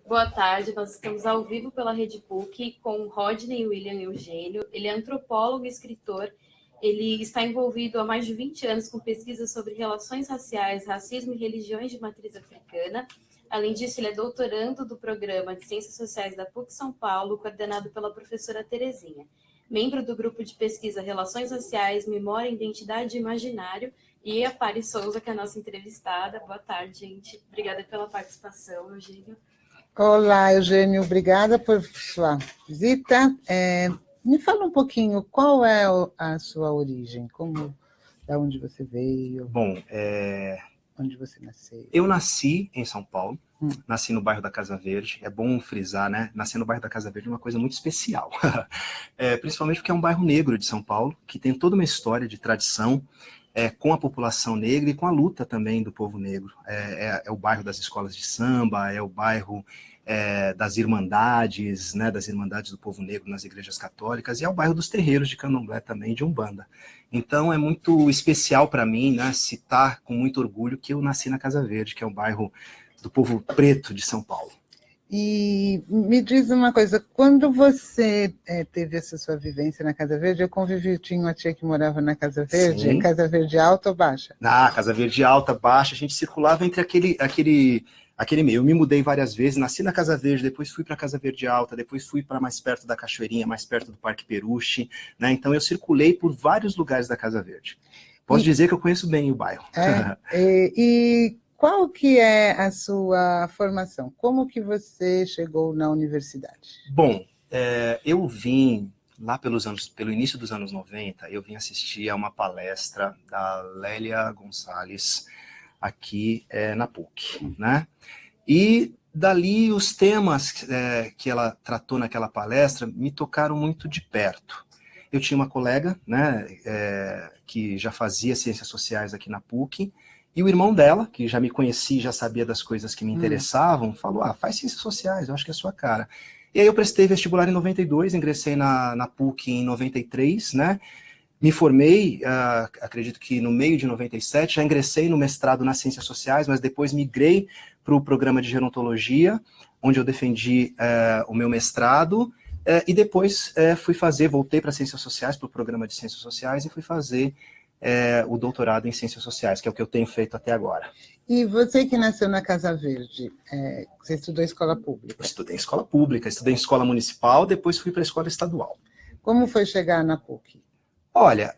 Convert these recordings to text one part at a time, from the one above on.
Boa tarde, nós estamos ao vivo pela Rede PUC com Rodney William Eugênio. Ele é antropólogo e escritor. Ele está envolvido há mais de 20 anos com pesquisas sobre relações raciais, racismo e religiões de matriz africana. Além disso, ele é doutorando do programa de Ciências Sociais da PUC São Paulo, coordenado pela professora Terezinha. Membro do grupo de pesquisa Relações Raciais, Memória, Identidade e Imaginário. E a Pari Souza, que é a nossa entrevistada. Boa tarde, gente. Obrigada pela participação, Eugênio. Olá, Eugênio, obrigada por sua visita. Me fala um pouquinho, qual é a sua origem? Da onde você veio? Bom, onde você nasceu? Eu nasci em São Paulo, nasci no bairro da Casa Verde. É bom frisar, né? Nascer no bairro da Casa Verde é uma coisa muito especial. Principalmente porque é um bairro negro de São Paulo, que tem toda uma história de tradição, com a população negra e com a luta também do povo negro. É o bairro das escolas de samba, é o bairro das irmandades, né, das irmandades do povo negro nas igrejas católicas, e é o bairro dos terreiros de candomblé também, de Umbanda. Então é muito especial para mim, né, citar com muito orgulho que eu nasci na Casa Verde, que é o bairro do povo preto de São Paulo. E me diz uma coisa, quando você teve essa sua vivência na Casa Verde, eu convivi, tinha uma tia que morava na Casa Verde. Sim. Casa Verde alta ou baixa? Na Casa Verde alta, baixa, a gente circulava entre aquele meio. Eu me mudei várias vezes, nasci na Casa Verde, depois fui para a Casa Verde alta, depois fui para mais perto da Cachoeirinha, mais perto do Parque Peruche, né? Então eu circulei por vários lugares da Casa Verde. Posso dizer que eu conheço bem o bairro. E qual que é a sua formação? Como que você chegou na universidade? Bom, eu vim lá pelo início dos anos 90, eu vim assistir a uma palestra da Lélia Gonçalves aqui na PUC, né? E dali os temas que ela tratou naquela palestra me tocaram muito de perto. Eu tinha uma colega, né, que já fazia ciências sociais aqui na PUC, e o irmão dela, que já me conhecia, já sabia das coisas que me interessavam, falou, faz ciências sociais, eu acho que é a sua cara. E aí eu prestei vestibular em 92, ingressei na PUC em 93, né? Me formei, acredito que no meio de 97, já ingressei no mestrado nas ciências sociais, mas depois migrei para o programa de gerontologia, onde eu defendi o meu mestrado, e depois voltei para ciências sociais, para o programa de ciências sociais, e fui fazer o doutorado em ciências sociais, que é o que eu tenho feito até agora. E você que nasceu na Casa Verde, você estudou em escola pública? Eu estudei em escola pública, estudei em escola municipal, depois fui para a escola estadual. Como foi chegar na PUC? Olha,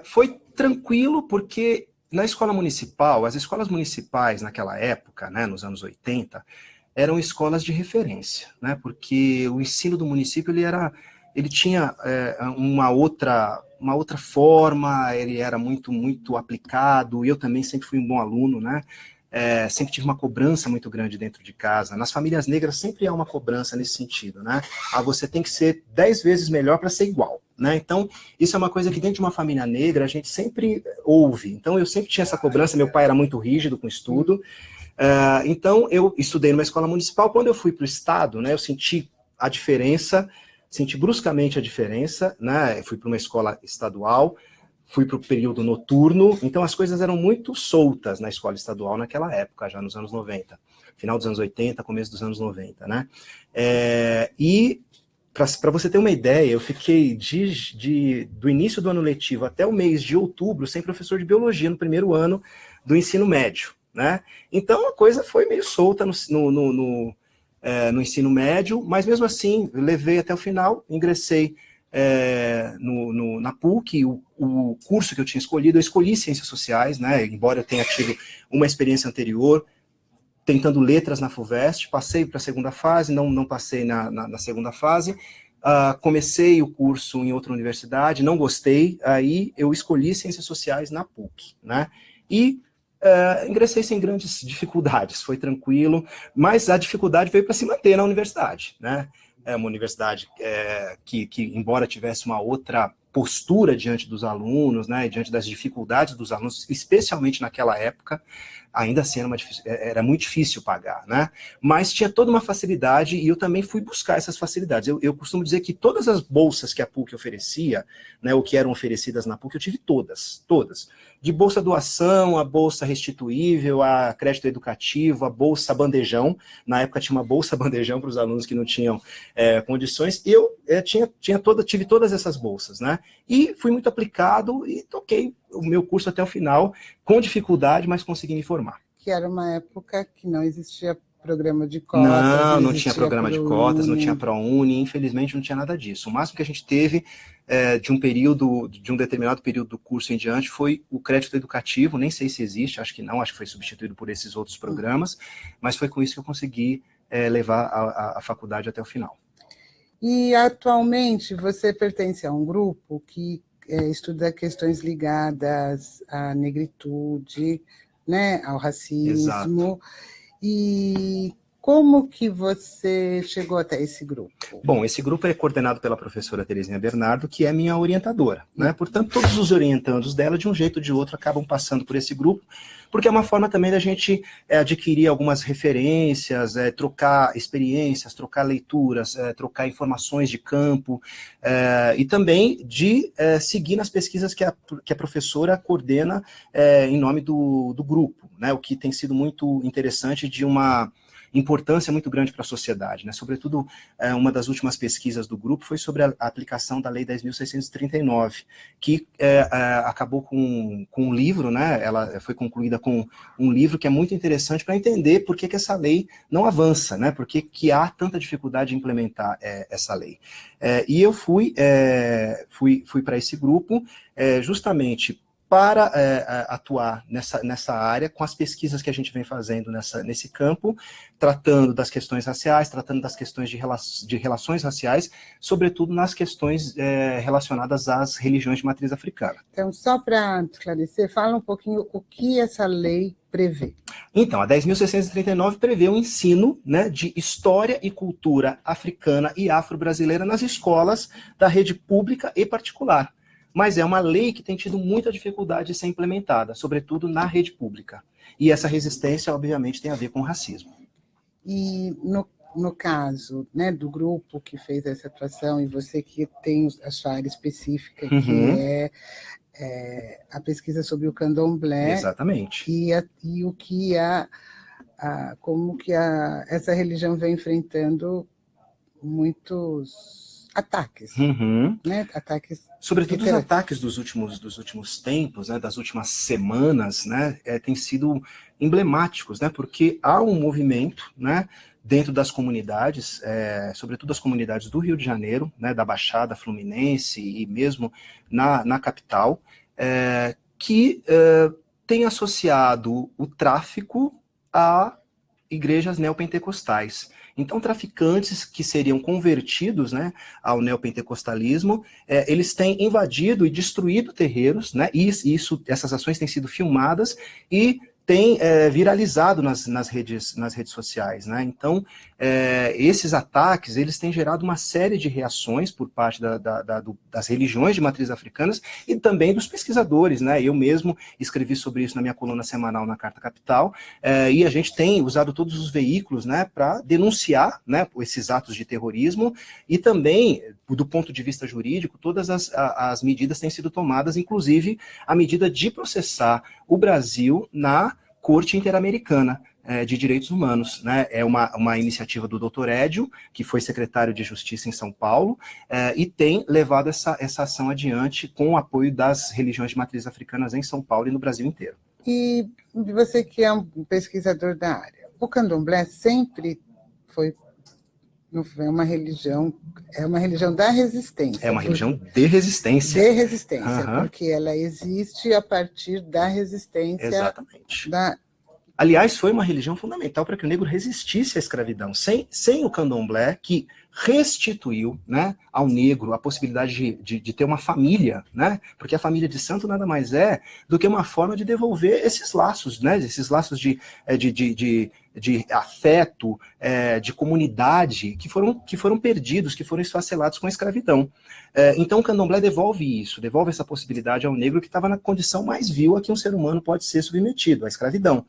foi tranquilo, porque na escola municipal, as escolas municipais naquela época, né, nos anos 80, eram escolas de referência, né, porque o ensino do município ele tinha uma outra forma, ele era muito, muito aplicado, e eu também sempre fui um bom aluno, né? Sempre tive uma cobrança muito grande dentro de casa. Nas famílias negras sempre há uma cobrança nesse sentido, né? Você tem que ser 10 vezes melhor para ser igual, né? Então, isso é uma coisa que dentro de uma família negra a gente sempre ouve. Então, eu sempre tinha essa cobrança, meu pai era muito rígido com estudo. Então, eu estudei numa escola municipal. Quando eu fui para o estado, né, eu senti a diferença, senti bruscamente a diferença, né? Eu fui para uma escola estadual, fui para o período noturno, então as coisas eram muito soltas na escola estadual naquela época, já nos anos 90, final dos anos 80, começo dos anos 90, né? E, para você ter uma ideia, eu fiquei do início do ano letivo até o mês de outubro sem professor de biologia no primeiro ano do ensino médio, né? Então a coisa foi meio solta no ensino médio, mas mesmo assim, eu levei até o final, ingressei na PUC, o curso que eu tinha escolhido, eu escolhi Ciências Sociais, né, embora eu tenha tido uma experiência anterior, tentando letras na FUVEST, passei para a segunda fase, não passei na segunda fase, comecei o curso em outra universidade, não gostei, aí eu escolhi Ciências Sociais na PUC, né, e ingressei sem grandes dificuldades, foi tranquilo, mas a dificuldade veio para se manter na universidade, né? É uma universidade que, embora tivesse uma outra postura diante dos alunos, né, diante das dificuldades dos alunos, especialmente naquela época, ainda assim era muito difícil pagar, né? Mas tinha toda uma facilidade e eu também fui buscar essas facilidades. Eu costumo dizer que todas as bolsas que a PUC oferecia, né, ou que eram oferecidas na PUC, eu tive todas. De bolsa doação, a bolsa restituível, a crédito educativo, a bolsa bandejão. Na época tinha uma bolsa bandejão para os alunos que não tinham condições. E eu tive todas essas bolsas, né? E fui muito aplicado e toquei o meu curso até o final, com dificuldade, mas consegui me formar. Que era uma época que não existia programa de cotas. Não tinha programa de cotas, não tinha ProUni, infelizmente não tinha nada disso. O máximo que a gente teve de um determinado período do curso em diante foi o crédito educativo, nem sei se existe, acho que não, acho que foi substituído por esses outros programas, mas foi com isso que eu consegui levar a faculdade até o final. E atualmente você pertence a um grupo que estuda questões ligadas à negritude, né, ao racismo. Exato. E como que você chegou até esse grupo? Bom, esse grupo é coordenado pela professora Terezinha Bernardo, que é minha orientadora, né? Portanto, todos os orientandos dela, de um jeito ou de outro, acabam passando por esse grupo, porque é uma forma também da gente adquirir algumas referências, trocar experiências, trocar leituras, trocar informações de campo, e também de seguir nas pesquisas que a professora coordena em nome do grupo, né? O que tem sido muito interessante, de uma importância muito grande para a sociedade, né? Sobretudo, uma das últimas pesquisas do grupo foi sobre a aplicação da Lei 10.639, que acabou com um livro, né? Ela foi concluída com um livro que é muito interessante para entender por que essa lei não avança, né? Por que há tanta dificuldade de implementar essa lei. E eu fui para esse grupo justamente para atuar nessa área, com as pesquisas que a gente vem fazendo nesse campo, tratando das questões raciais, tratando das questões de relações raciais, sobretudo nas questões relacionadas às religiões de matriz africana. Então, só para esclarecer, fala um pouquinho o que essa lei prevê. Então, a 10.639 prevê o ensino, né, de história e cultura africana e afro-brasileira nas escolas da rede pública e particular. Mas é uma lei que tem tido muita dificuldade de ser implementada, sobretudo na rede pública. E essa resistência, obviamente, tem a ver com o racismo. E no caso, né, do grupo que fez essa atuação, e você que tem a sua área específica, que é a pesquisa sobre o candomblé. Exatamente. E o que como que essa religião vem enfrentando muitos ataques, né? Ataques, sobretudo os ataques dos últimos tempos, né, das últimas semanas, né, têm sido emblemáticos, né, porque há um movimento, né, dentro das comunidades, sobretudo as comunidades do Rio de Janeiro, né, da Baixada Fluminense e mesmo na capital, que tem associado o tráfico a igrejas neopentecostais. Então, traficantes que seriam convertidos, né, ao neopentecostalismo, eles têm invadido e destruído terreiros, né, e essas ações têm sido filmadas e têm viralizado nas redes sociais, né? Então, esses ataques, eles têm gerado uma série de reações por parte das religiões de matriz africanas e também dos pesquisadores, né? Eu mesmo escrevi sobre isso na minha coluna semanal na Carta Capital, e a gente tem usado todos os veículos, né, para denunciar, né, esses atos de terrorismo, e também, do ponto de vista jurídico, todas as medidas têm sido tomadas, inclusive a medida de processar o Brasil na Corte Interamericana de Direitos Humanos, né? É uma iniciativa do Dr. Édio, que foi secretário de Justiça em São Paulo, e tem levado essa ação adiante com o apoio das religiões de matriz africanas em São Paulo e no Brasil inteiro. E você que é um pesquisador da área, o candomblé sempre foi uma religião da resistência. É uma religião de resistência. De resistência, porque ela existe a partir da resistência. Exatamente. Aliás, foi uma religião fundamental para que o negro resistisse à escravidão. Sem o candomblé, que restituiu, né, ao negro a possibilidade de ter uma família, né? Porque a família de santo nada mais é do que uma forma de devolver esses laços, né? Esses laços de afeto, de comunidade, que foram perdidos, que foram esfacelados com a escravidão. Então o candomblé devolve isso, devolve essa possibilidade ao negro que estava na condição mais vil a que um ser humano pode ser submetido, à escravidão.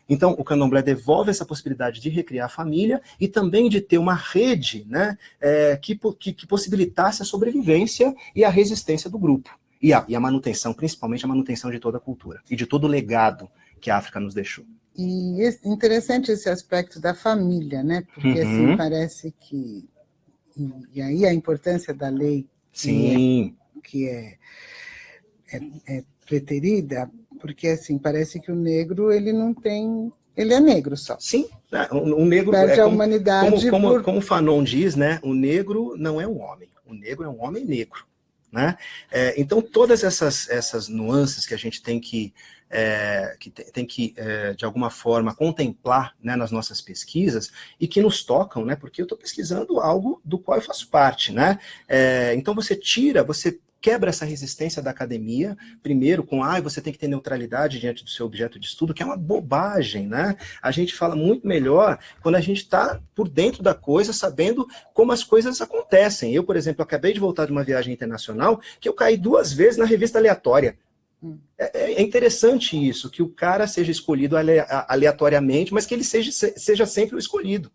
Então, o candomblé devolve essa possibilidade de recriar a família e também de ter uma rede, né, que possibilitasse a sobrevivência e a resistência do grupo. E a manutenção, principalmente a manutenção de toda a cultura e de todo o legado que a África nos deixou. E interessante esse aspecto da família, né? Porque assim, parece que... E aí a importância da lei que é preterida, porque assim, parece que o negro, ele não tem... Ele é negro só. Sim, o negro... Perde a humanidade como Fanon diz, né? O negro não é um homem, o negro é um homem negro. Né? Então, todas essas nuances que a gente tem que de alguma forma, contemplar, né, nas nossas pesquisas e que nos tocam, né, porque eu estou pesquisando algo do qual eu faço parte. Né? Então, você quebra essa resistência da academia, primeiro com, você tem que ter neutralidade diante do seu objeto de estudo, que é uma bobagem, né? A gente fala muito melhor quando a gente está por dentro da coisa, sabendo como as coisas acontecem. Eu, por exemplo, acabei de voltar de uma viagem internacional que eu caí 2 vezes na revista aleatória. É interessante isso, que o cara seja escolhido aleatoriamente, mas que ele seja sempre o escolhido,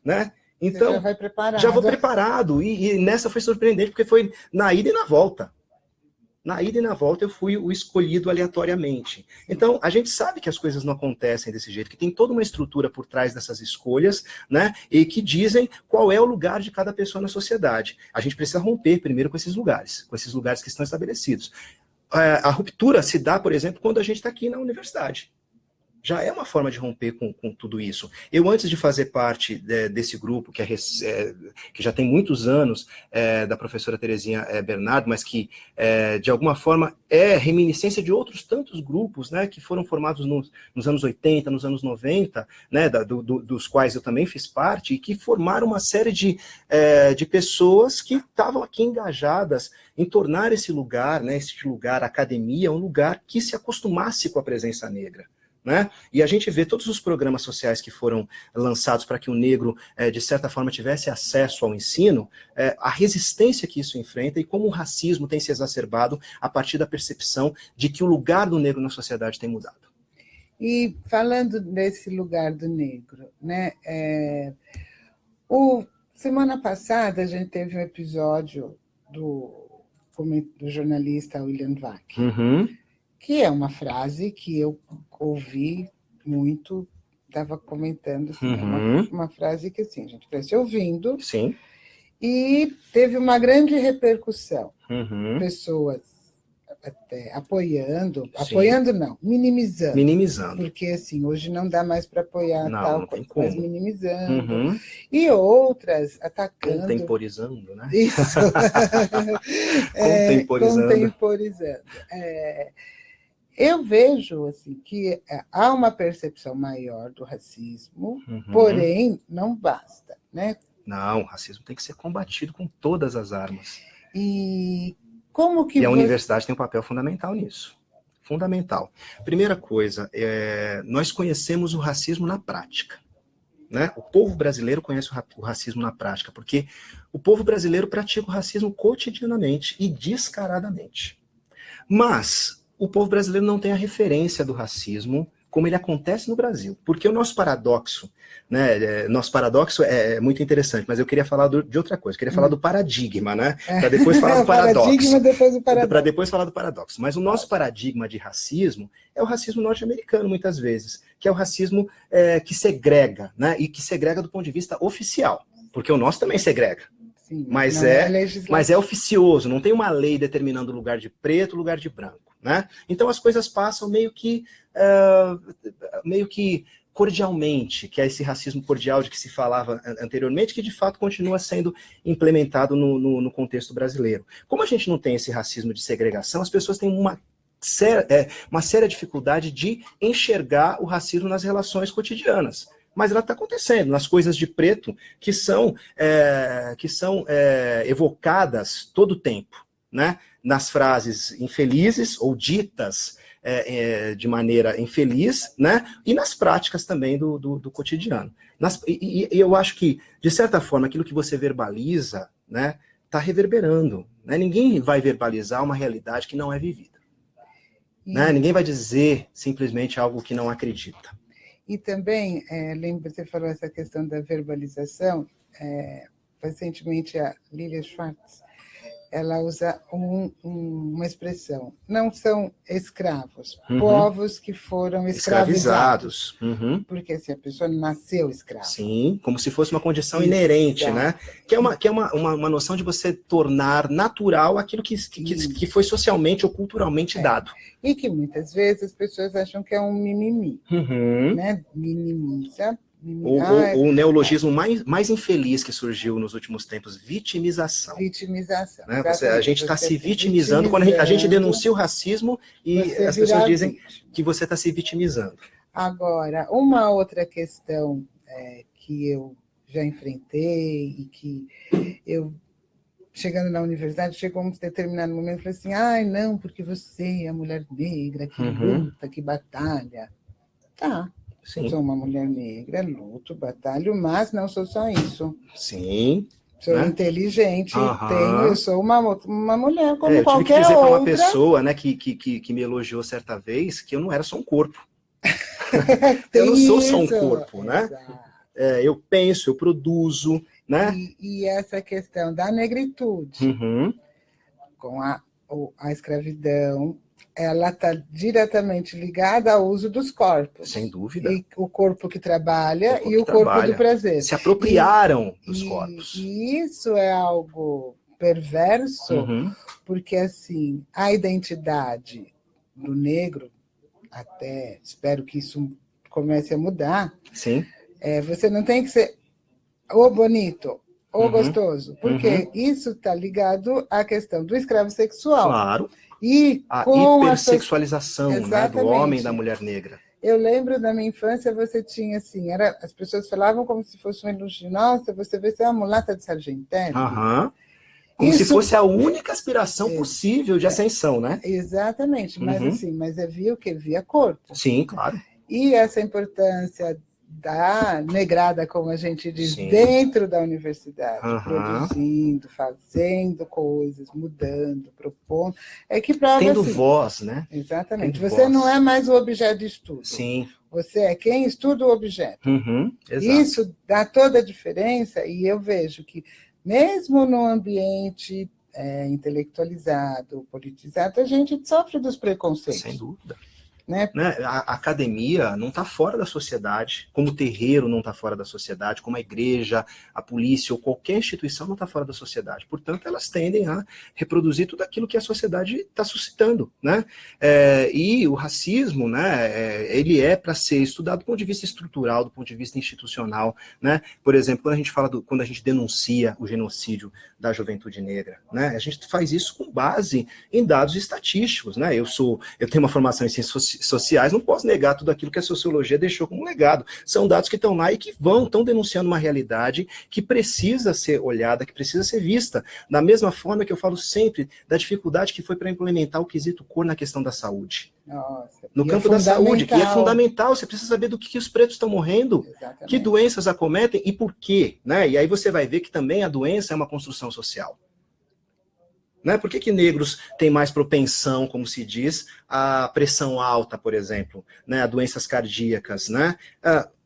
né? Então, já vai preparado. Já vou preparado, e nessa foi surpreendente, porque foi na ida e na volta. Na ida e na volta eu fui o escolhido aleatoriamente. Então, a gente sabe que as coisas não acontecem desse jeito, que tem toda uma estrutura por trás dessas escolhas, né, e que dizem qual é o lugar de cada pessoa na sociedade. A gente precisa romper primeiro com esses lugares que estão estabelecidos. A ruptura se dá, por exemplo, quando a gente está aqui na universidade. Já é uma forma de romper com tudo isso. Eu, antes de fazer parte desse grupo, que já tem muitos anos, da professora Terezinha Bernardo, mas que, de alguma forma, é reminiscência de outros tantos grupos, né, que foram formados nos anos 80, nos anos 90, né, dos quais eu também fiz parte, e que formaram uma série de pessoas que estavam aqui engajadas em tornar esse lugar, né, a academia, um lugar que se acostumasse com a presença negra. Né? E a gente vê todos os programas sociais que foram lançados para que o negro, de certa forma, tivesse acesso ao ensino, a resistência que isso enfrenta e como o racismo tem se exacerbado a partir da percepção de que o lugar do negro na sociedade tem mudado. E falando desse lugar do negro, né? Semana passada a gente teve um episódio do jornalista William Vac. Que é uma frase que eu ouvi muito, estava comentando, assim, uma frase que assim, a gente cresceu ouvindo. Sim. E teve uma grande repercussão. Pessoas até apoiando não, minimizando. Porque assim, hoje não dá mais para apoiar tal coisa, mas minimizando. E outras atacando. Contemporizando, né? Isso. Contemporizando. Eu vejo assim, que há uma percepção maior do racismo, porém, não basta, né? Não, o racismo tem que ser combatido com todas as armas. E como que a universidade tem um papel fundamental nisso. Fundamental. Primeira coisa, nós conhecemos o racismo na prática. Né? O povo brasileiro conhece o racismo na prática, porque o povo brasileiro pratica o racismo cotidianamente e descaradamente. Mas o povo brasileiro não tem a referência do racismo como ele acontece no Brasil. Porque o nosso paradoxo, né? Nosso paradoxo é muito interessante, mas eu queria falar de outra coisa. Eu queria falar do paradigma, né? Para depois falar do paradoxo. Para depois falar do paradoxo. Mas o nosso paradigma de racismo é o racismo norte-americano, muitas vezes, que é o racismo que segrega, né? E que segrega do ponto de vista oficial. Porque o nosso também segrega. Sim, mas é oficioso, não tem uma lei determinando o lugar de preto, o lugar de branco. Né? Então as coisas passam meio que cordialmente, que é esse racismo cordial de que se falava anteriormente, que de fato continua sendo implementado no contexto brasileiro. Como a gente não tem esse racismo de segregação, as pessoas têm uma séria dificuldade de enxergar o racismo nas relações cotidianas. Mas ela está acontecendo nas coisas de preto que são evocadas todo o tempo, né? Nas frases infelizes ou ditas de maneira infeliz, né? E nas práticas também do cotidiano. E eu acho que, de certa forma, aquilo que você verbaliza, né, está reverberando. Né? Ninguém vai verbalizar uma realidade que não é vivida. Né? Ninguém vai dizer simplesmente algo que não acredita. E também, lembra, você falou essa questão da verbalização, recentemente a Lilia Schwartz, ela usa uma expressão, não são escravos, povos que foram escravizados. Porque assim, a pessoa nasceu escrava. Sim, como se fosse uma condição inerente, né? Que é uma noção de você tornar natural aquilo que foi socialmente ou culturalmente dado. E que muitas vezes as pessoas acham que é um mimimi, né? Minimiza. O neologismo mais infeliz que surgiu nos últimos tempos, vitimização. Vitimização. Né? A gente está se vitimizando quando a gente denuncia o racismo e as pessoas dizem que você está se vitimizando. Agora, uma outra questão que eu já enfrentei e que eu, chegando na universidade, chegou a um determinado momento e falei assim, não, porque você é a mulher negra que luta, que batalha. Tá. Sim. Sou uma mulher negra, luto, batalho, mas não sou só isso. Sim. Sou inteligente, eu sou uma mulher como qualquer outra. Eu tive que dizer para uma pessoa, né, que me elogiou certa vez que eu não era só um corpo. Eu não sou só um corpo, né? Eu penso, eu produzo, né? E essa questão da negritude com a escravidão, ela está diretamente ligada ao uso dos corpos. Sem dúvida. E o corpo que trabalha e o corpo do prazer. Se apropriaram dos corpos. E isso é algo perverso, porque assim, a identidade do negro, até espero que isso comece a mudar. Sim. Você não tem que ser ou bonito ou gostoso, porque isso está ligado à questão do escravo sexual. Claro. E a com hipersexualização, né, do homem e da mulher negra. Eu lembro da minha infância, você tinha assim, as pessoas falavam como se fosse um elogio. Nossa, você vê, você é uma mulata de Sargentelli. Como se fosse a única aspiração possível de ascensão, né? Exatamente, mas assim, via o quê? Via corpo. Sim, claro. E essa importância da negrada, como a gente diz, dentro da universidade, produzindo, fazendo coisas, mudando, propondo, é que prova tendo assim, voz, né? Exatamente. Você não é mais o objeto de estudo. Sim. Você é quem estuda o objeto. Exato. Isso dá toda a diferença, e eu vejo que, mesmo no ambiente intelectualizado, politizado, a gente sofre dos preconceitos. Sem dúvida. Né? A academia não está fora da sociedade, como o terreiro não está fora da sociedade, como a igreja, a polícia ou qualquer instituição não está fora da sociedade. Portanto, elas tendem a reproduzir tudo aquilo que a sociedade está suscitando, né? E o racismo, né, ele é para ser estudado do ponto de vista estrutural, do ponto de vista institucional, né? Por exemplo, quando a gente denuncia o genocídio da juventude negra, né? A gente faz isso com base em dados estatísticos, né? Eu tenho uma formação em ciências sociais, não posso negar tudo aquilo que a sociologia deixou como legado. São dados que estão lá e que estão denunciando uma realidade que precisa ser olhada, que precisa ser vista. Da mesma forma que eu falo sempre da dificuldade que foi para implementar o quesito cor na questão da saúde. Nossa, no campo da saúde, que é fundamental. Você precisa saber do que os pretos estão morrendo, exatamente, que doenças acometem e por quê, né? E aí você vai ver que também a doença é uma construção social. Né? Por que negros têm mais propensão, como se diz, à pressão alta, por exemplo, né? A doenças cardíacas, né?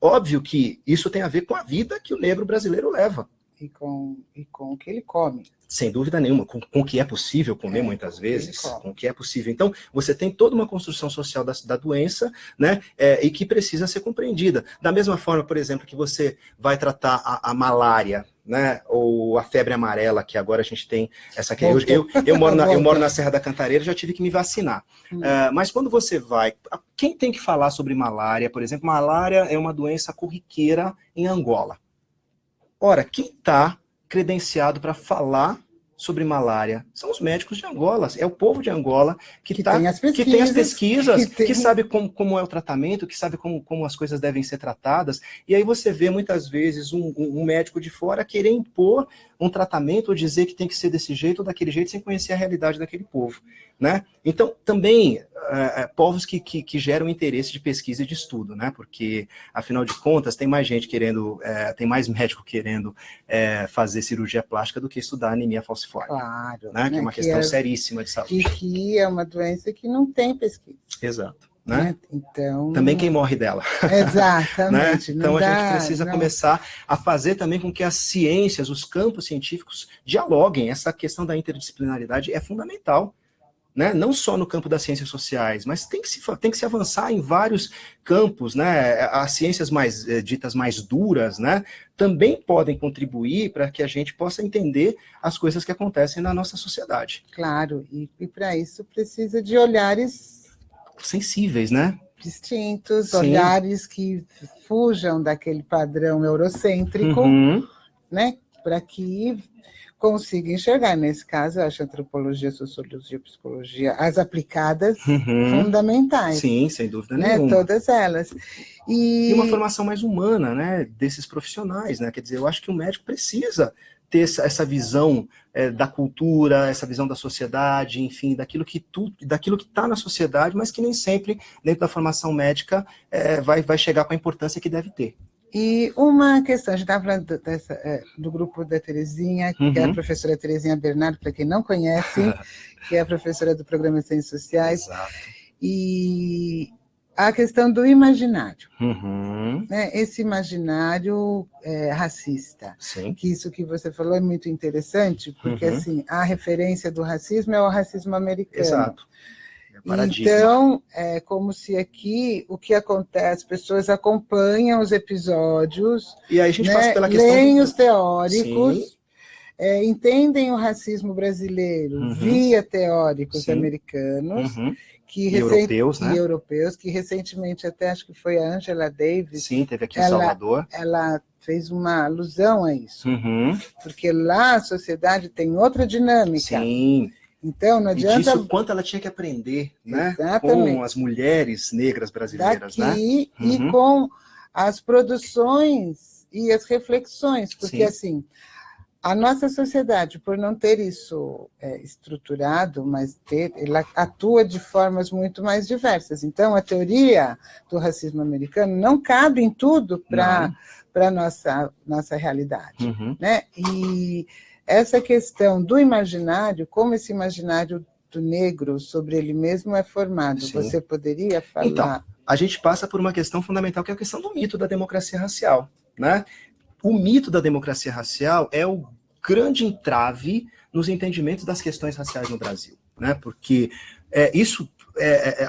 Óbvio que isso tem a ver com a vida que o negro brasileiro leva. E com o que ele come. Sem dúvida nenhuma, com o que é possível comer muitas vezes, com o que é possível. Então, você tem toda uma construção social da doença, né, e que precisa ser compreendida. Da mesma forma, por exemplo, que você vai tratar a malária, né, ou a febre amarela, que agora a gente tem essa... Eu moro na Serra da Cantareira, já tive que me vacinar. Mas quando você vai... Quem tem que falar sobre malária, por exemplo? Malária é uma doença corriqueira em Angola. Ora, quem está credenciado para falar sobre malária são os médicos de Angola, é o povo de Angola que tem as pesquisas, que sabe como é o tratamento, que sabe como as coisas devem ser tratadas, e aí você vê muitas vezes um médico de fora querer impor um tratamento ou dizer que tem que ser desse jeito ou daquele jeito sem conhecer a realidade daquele povo, né? Então, também, povos que geram interesse de pesquisa e de estudo, né? Porque, afinal de contas, tem mais gente querendo, tem mais médico querendo fazer cirurgia plástica do que estudar anemia falciforme. Claro. Né? Que é uma questão seríssima de saúde. E que é uma doença que não tem pesquisa. Exato. né? Então, também quem morre dela. Exatamente. Né? Então a gente precisa começar a fazer também com que as ciências, os campos científicos dialoguem. Essa questão da interdisciplinaridade é fundamental. Né? Não só no campo das ciências sociais, mas tem que se avançar em vários campos, né? As ciências mais ditas mais duras, né? Também podem contribuir para que a gente possa entender as coisas que acontecem na nossa sociedade. Claro, e para isso precisa de olhares sensíveis, né? Distintos, Sim. Olhares que fujam daquele padrão eurocêntrico, né? Para que consiga enxergar. Nesse caso, eu acho antropologia, sociologia, psicologia, as aplicadas, fundamentais. Sim, sem dúvida nenhuma. Todas elas. E uma formação mais humana, né, desses profissionais, né? Quer dizer, eu acho que o médico precisa ter essa visão da cultura, essa visão da sociedade, enfim, daquilo que está na sociedade, mas que nem sempre, dentro da formação médica, vai chegar com a importância que deve ter. E uma questão, a gente estava falando do grupo da Terezinha, que é a professora Terezinha Bernardo, para quem não conhece, que é a professora do Programa de Ciências Sociais. Exato. E a questão do imaginário, né? Esse imaginário racista. Sim. Que isso que você falou é muito interessante, porque assim, a referência do racismo é o racismo americano. Exato. Então, é como se aqui o que acontece, as pessoas acompanham os episódios, e aí a gente passa pela questão leem os teóricos, entendem o racismo brasileiro via teóricos americanos, europeus, que recentemente até acho que foi a Angela Davis. Sim, teve aqui em Salvador. Ela fez uma alusão a isso, porque lá a sociedade tem outra dinâmica. Sim. Então, não adianta... E disso quanto ela tinha que aprender, né? Com as mulheres negras brasileiras, daqui, né? E com as produções e as reflexões, porque assim, a nossa sociedade, por não ter isso estruturado, mas ela atua de formas muito mais diversas. Então, a teoria do racismo americano não cabe em tudo para a nossa realidade, né? E essa questão do imaginário, como esse imaginário do negro sobre ele mesmo é formado, você poderia falar? Então, a gente passa por uma questão fundamental, que é a questão do mito da democracia racial, né? O mito da democracia racial é o grande entrave nos entendimentos das questões raciais no Brasil, né? Porque isso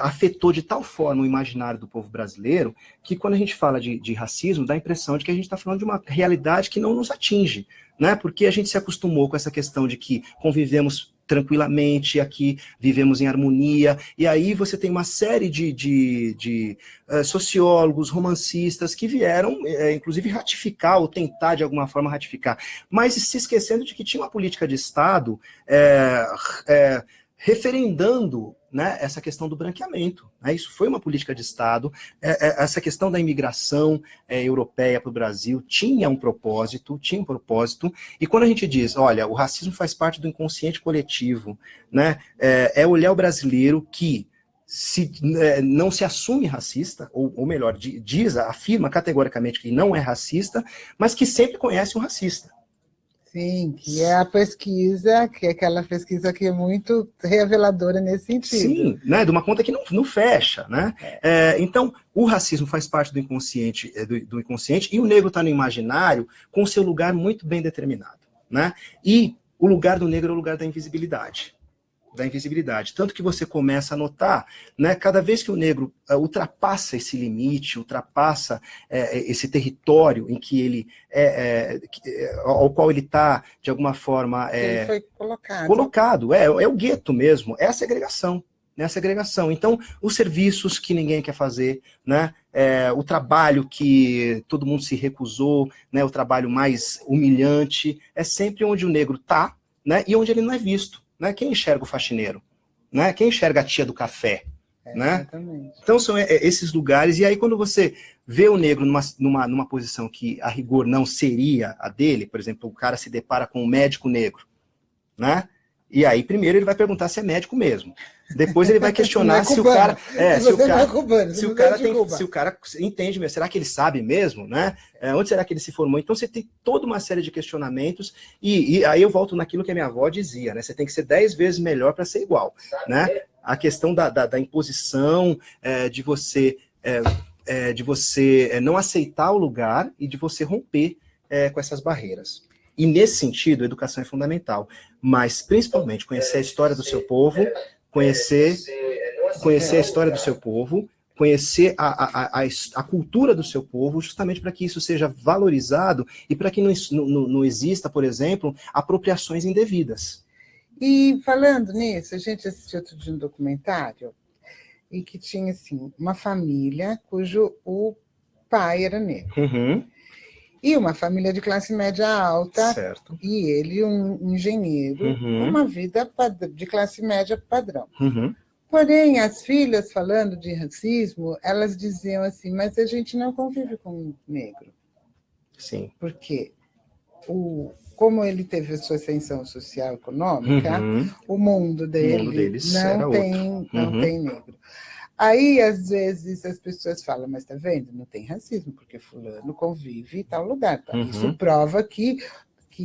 afetou de tal forma o imaginário do povo brasileiro que quando a gente fala de racismo, dá a impressão de que a gente está falando de uma realidade que não nos atinge, né? Porque a gente se acostumou com essa questão de que convivemos tranquilamente, aqui vivemos em harmonia, e aí você tem uma série de sociólogos, romancistas que vieram, inclusive, ratificar ou tentar de alguma forma ratificar, mas se esquecendo de que tinha uma política de Estado referendando, né, essa questão do branqueamento, né? Isso foi uma política de Estado. Essa questão da imigração europeia para o Brasil tinha um propósito, e quando a gente diz, olha, o racismo faz parte do inconsciente coletivo, né? É olhar o brasileiro que não se assume racista, ou melhor, afirma categoricamente que não é racista, mas que sempre conhece um racista. Sim, que é a pesquisa, que é aquela pesquisa que é muito reveladora nesse sentido. Sim, né, de uma conta que não fecha, né? Então, o racismo faz parte do inconsciente, e o negro está no imaginário com o seu lugar muito bem determinado, né? E o lugar do negro é o lugar da invisibilidade. Tanto que você começa a notar, né, cada vez que o negro ultrapassa esse limite, ultrapassa esse território em que ele ao qual ele está, de alguma forma... ele foi colocado. É o gueto mesmo, é a segregação. Então, os serviços que ninguém quer fazer, né, o trabalho que todo mundo se recusou, né, o trabalho mais humilhante, é sempre onde o negro está, né, e onde ele não é visto. Né? Quem enxerga o faxineiro? Né? Quem enxerga a tia do café? Né? Exatamente. Então são esses lugares, e aí quando você vê o negro numa posição que a rigor não seria a dele, por exemplo, o cara se depara com um médico negro, né? E aí primeiro ele vai perguntar se é médico mesmo. Depois ele vai questionar se o cara... se o cara entende mesmo, será que ele sabe mesmo, né? Onde será que ele se formou? Então você tem toda uma série de questionamentos, e aí eu volto naquilo que a minha avó dizia, né? Você tem que ser 10 vezes melhor para ser igual, né? a questão da imposição, de você não aceitar o lugar e de você romper com essas barreiras. E nesse sentido, a educação é fundamental, mas principalmente conhecer a história do seu povo, conhecer a história do seu povo, conhecer a cultura do seu povo, justamente para que isso seja valorizado e para que não exista, por exemplo, apropriações indevidas. E falando nisso, a gente assistiu outro dia um documentário e que tinha assim, uma família cujo o pai era negro. Uhum. E uma família de classe média alta, certo. E ele um engenheiro, com uma vida de classe média padrão. Uhum. Porém, as filhas, falando de racismo, elas diziam assim, mas a gente não convive com um negro. Sim. Porque como ele teve a sua ascensão social e econômica, o mundo deles não tem negro. Aí, às vezes, as pessoas falam, mas tá vendo? Não tem racismo, porque fulano convive em tal lugar. Tá? Isso prova que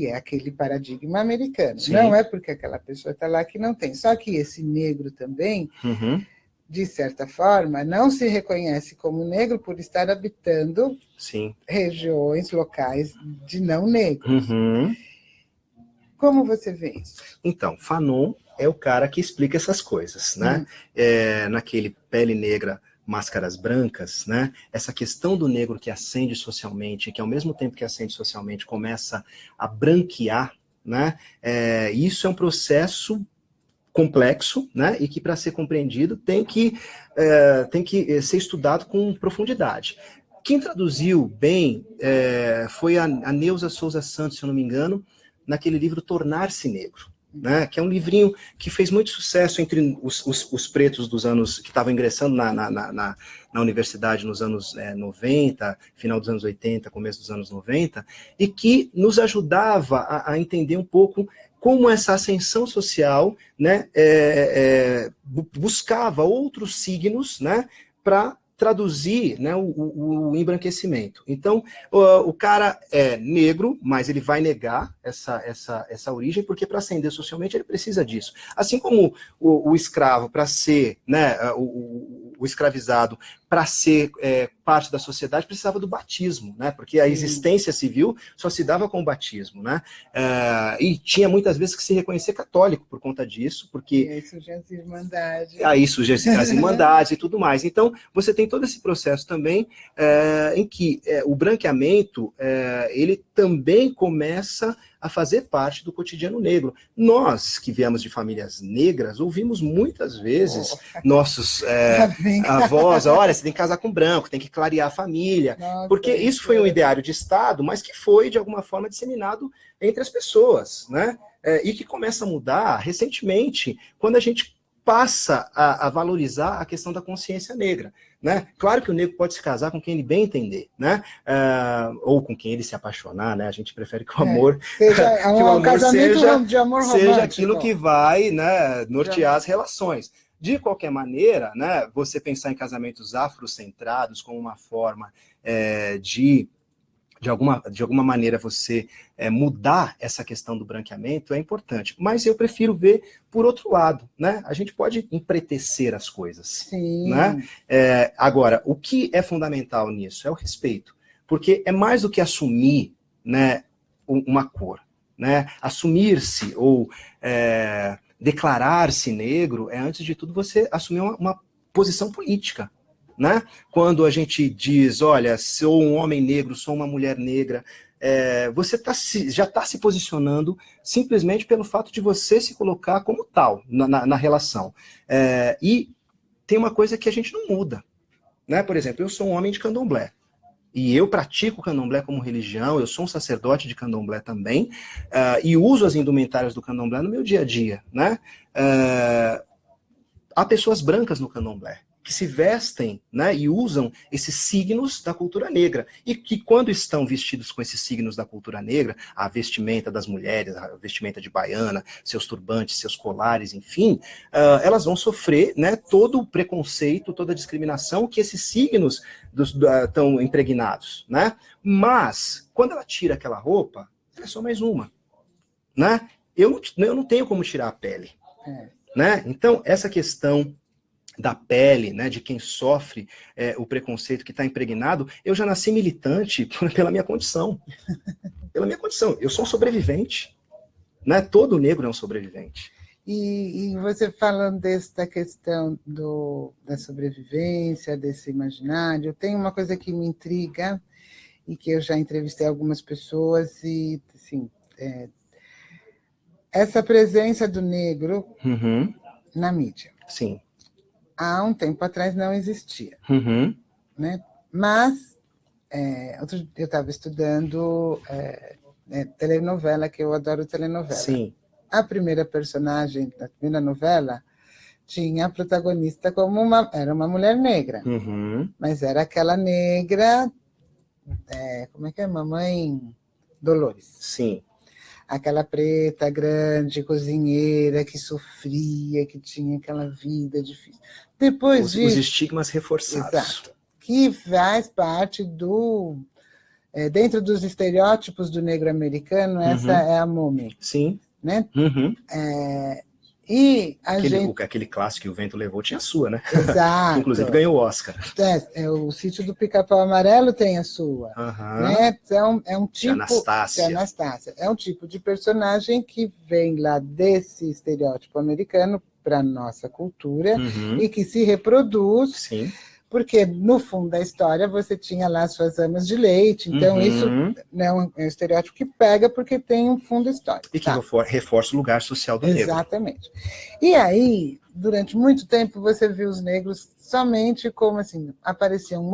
é aquele paradigma americano. Sim. Não é porque aquela pessoa está lá que não tem. Só que esse negro também, de certa forma, não se reconhece como negro por estar habitando regiões, locais de não negros. Como você vê isso? Então, Fanon é o cara que explica essas coisas, né? Naquele Pele Negra, Máscaras Brancas, né? Essa questão do negro que ascende socialmente, que ao mesmo tempo que ascende socialmente começa a branquear, né? Isso é um processo complexo, né? E que para ser compreendido tem que ser estudado com profundidade. Quem traduziu bem foi a Neuza Souza Santos, se eu não me engano, naquele livro Tornar-se Negro, né, que é um livrinho que fez muito sucesso entre os pretos dos anos que estavam ingressando na universidade nos anos 90, final dos anos 80, começo dos anos 90, e que nos ajudava a entender um pouco como essa ascensão social, né, buscava outros signos, né, para traduzir, né, o embranquecimento. Então, o cara é negro, mas ele vai negar essa origem, porque para ascender socialmente ele precisa disso. Assim como o escravo, para ser, né, o escravizado, para ser parte da sociedade, precisava do batismo, né, porque a existência civil só se dava com o batismo, né, e tinha muitas vezes que se reconhecer católico por conta disso, porque... E aí surgiam as irmandades. Aí surgiam as irmandades e tudo mais. Então, você tem todo esse processo também em que o branqueamento, ele também começa a fazer parte do cotidiano negro. Nós, que viemos de famílias negras, ouvimos muitas vezes nossos avós, olha, você tem que casar com branco, tem que clarear a família, porque isso foi um ideário de Estado, mas que foi, de alguma forma, disseminado entre as pessoas, né? E que começa a mudar recentemente, quando a gente passa a valorizar a questão da consciência negra, né? Claro que o negro pode se casar com quem ele bem entender, né? Ou com quem ele se apaixonar, né? A gente prefere que o amor, seja que o amor casamento de amor romântico, seja aquilo que vai, né, nortear as relações. De qualquer maneira, né, você pensar em casamentos afrocentrados como uma forma de alguma maneira você mudar essa questão do branqueamento é importante, mas eu prefiro ver por outro lado, né? A gente pode empretecer as coisas, né? Agora, o que é fundamental nisso é o respeito, porque é mais do que assumir, né, uma cor, né? Assumir-se ou declarar-se negro é, antes de tudo, você assumir uma posição política, né? Quando a gente diz, olha, sou um homem negro, sou uma mulher negra, você já está se posicionando simplesmente pelo fato de você se colocar como tal na relação. E tem uma coisa que a gente não muda, né? Por exemplo, eu sou um homem de candomblé, e eu pratico candomblé como religião, eu sou um sacerdote de candomblé também, e uso as indumentárias do candomblé no meu dia a dia, né? Há pessoas brancas no candomblé, que se vestem, né, e usam esses signos da cultura negra, e que quando estão vestidos com esses signos da cultura negra, a vestimenta das mulheres, a vestimenta de baiana, seus turbantes, seus colares, enfim, elas vão sofrer, né, todo o preconceito, toda a discriminação que esses signos estão impregnados, né? Mas, quando ela tira aquela roupa, é só mais uma, né? Eu não tenho como tirar a pele. né? Então, essa questão da pele, né, de quem sofre o preconceito que está impregnado, eu já nasci militante pela minha condição. Pela minha condição. Eu sou um sobrevivente. Né? Todo negro é um sobrevivente. E você falando dessa questão da sobrevivência, desse imaginário, tem uma coisa que me intriga e que eu já entrevistei algumas pessoas e, assim, essa presença do negro na mídia. Sim. Há um tempo atrás não existia. Né? Mas, eu estava estudando telenovela, que eu adoro telenovela. Sim. A primeira personagem da primeira novela tinha a protagonista como era uma mulher negra. Mas era aquela negra, como é que é? Mamãe Dolores. Sim. Aquela preta, grande, cozinheira, que sofria, que tinha aquela vida difícil. Depois os estigmas reforçados. Exato. Que faz parte dentro dos estereótipos do negro americano, essa é a Mummy. Sim. Né? E aquele clássico que o vento levou tinha a sua, né? Exato. Que inclusive ganhou o Oscar. O Sítio do Pica-Pau Amarelo tem a sua. Né? Então, é um tipo... Anastácia. É um tipo de personagem que vem lá desse estereótipo americano para a nossa cultura e que se reproduz. Sim. Porque, no fundo da história, você tinha lá suas amas de leite. Então, isso não é um estereótipo que pega, porque tem um fundo histórico. E que reforça o lugar social do negro. Exatamente. E aí, durante muito tempo, você viu os negros somente como, assim, aparecia um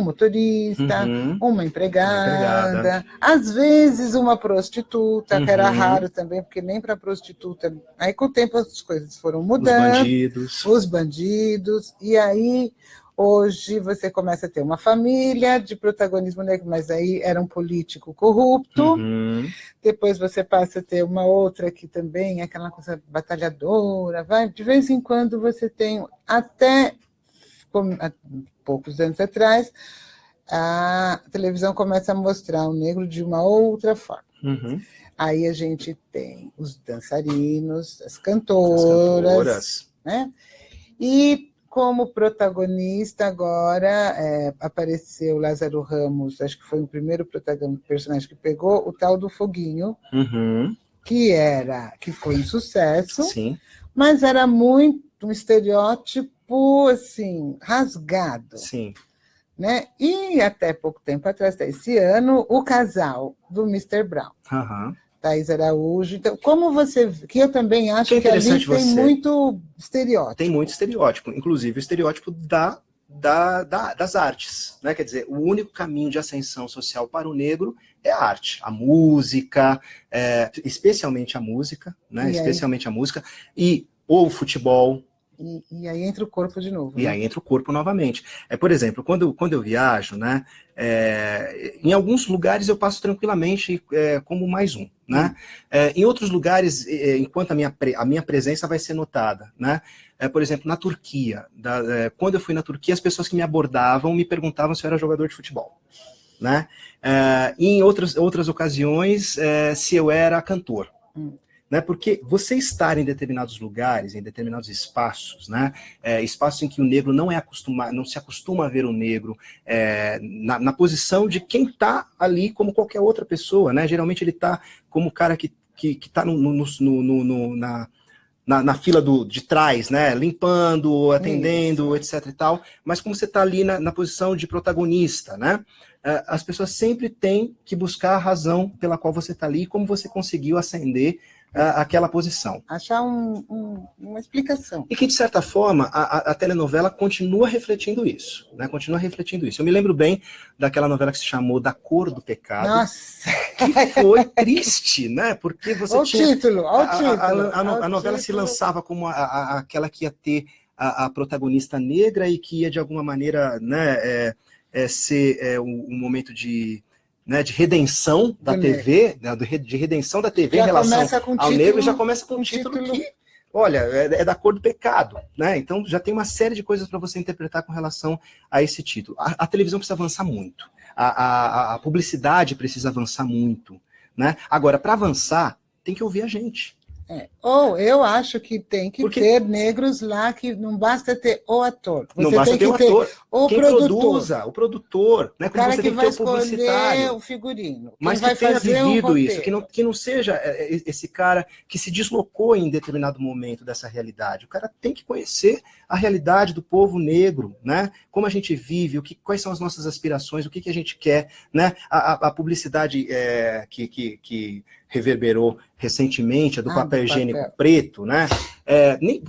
motorista, uma empregada, às vezes uma prostituta, que era raro também, porque nem para prostituta... Aí, com o tempo, as coisas foram mudando. Os bandidos. E aí, hoje, você começa a ter uma família de protagonismo negro, mas aí era um político corrupto. Depois você passa a ter uma outra que também é aquela coisa batalhadora. De vez em quando você tem até... Há poucos anos atrás, a televisão começa a mostrar o negro de uma outra forma. Aí a gente tem os dançarinos, as cantoras. Né? E como protagonista agora apareceu Lázaro Ramos, acho que foi o primeiro personagem que pegou o tal do Foguinho, que foi um sucesso, Sim. Mas era muito um estereótipo assim, rasgado. Sim. Né? E até pouco tempo atrás, até esse ano, o casal do Mr. Brown. Thaís Araújo. Então, como você... Que eu também acho que ali tem muito estereótipo. Tem muito estereótipo. Inclusive o estereótipo das artes. Né? Quer dizer, o único caminho de ascensão social para o negro é a arte. A música, especialmente a música, né? Especialmente a música, ou o futebol. E aí entra o corpo de novo. E aí entra o corpo novamente. Por exemplo, quando eu viajo, né, em alguns lugares eu passo tranquilamente como mais um. Né? Em outros lugares, enquanto a minha presença vai ser notada. Né? Por exemplo, na Turquia. Quando eu fui na Turquia, as pessoas que me abordavam me perguntavam se eu era jogador de futebol. Né? E em outras ocasiões, se eu era cantor. Né, porque você estar em determinados lugares, em determinados espaços, né, espaços em que o negro não se acostuma a ver o negro na posição de quem está ali como qualquer outra pessoa, né, geralmente ele está como o cara que está na fila de trás, né, limpando, atendendo, etc e tal, mas como você está ali na posição de protagonista, né, as pessoas sempre têm que buscar a razão pela qual você está ali e como você conseguiu ascender aquela posição. Achar uma explicação. E que, de certa forma, a telenovela continua refletindo isso. Né? Continua refletindo isso. Eu me lembro bem daquela novela que se chamou Da Cor do Pecado. Nossa! Que foi triste, né? Porque você tinha... Título. A novela se lançava como aquela que ia ter a protagonista negra e que ia, de alguma maneira, né, ser um momento de redenção da TV, de redenção da TV em relação ao negro, e já começa com um título que, olha, é da cor do pecado, né? Então já tem uma série de coisas para você interpretar com relação a esse título. A televisão precisa avançar muito, a publicidade precisa avançar muito, né? Agora, para avançar, tem que ouvir a gente. Ou eu acho que tem que ter negros lá, que não basta ter o ator. Você não basta ter o ator. O produtor. O produtor, né? O cara você que tem vai que ter o publicitário. o figurino. Mas que tenha vivido isso, que não seja esse cara que se deslocou em determinado momento dessa realidade. O cara tem que conhecer a realidade do povo negro, né? Como a gente vive, quais são as nossas aspirações, o que a gente quer, né? A publicidade que reverberou recentemente, a do papel higiênico preto, né?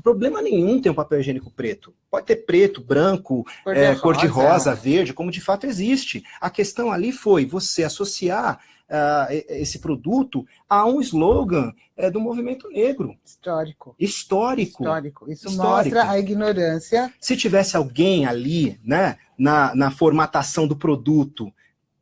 Problema nenhum ter um papel higiênico preto. Pode ter preto, branco, cor-de-rosa, verde, como de fato existe. A questão ali foi você associar esse produto a um slogan do movimento negro. Histórico. Isso mostra a ignorância. Se tivesse alguém ali, né, na formatação do produto,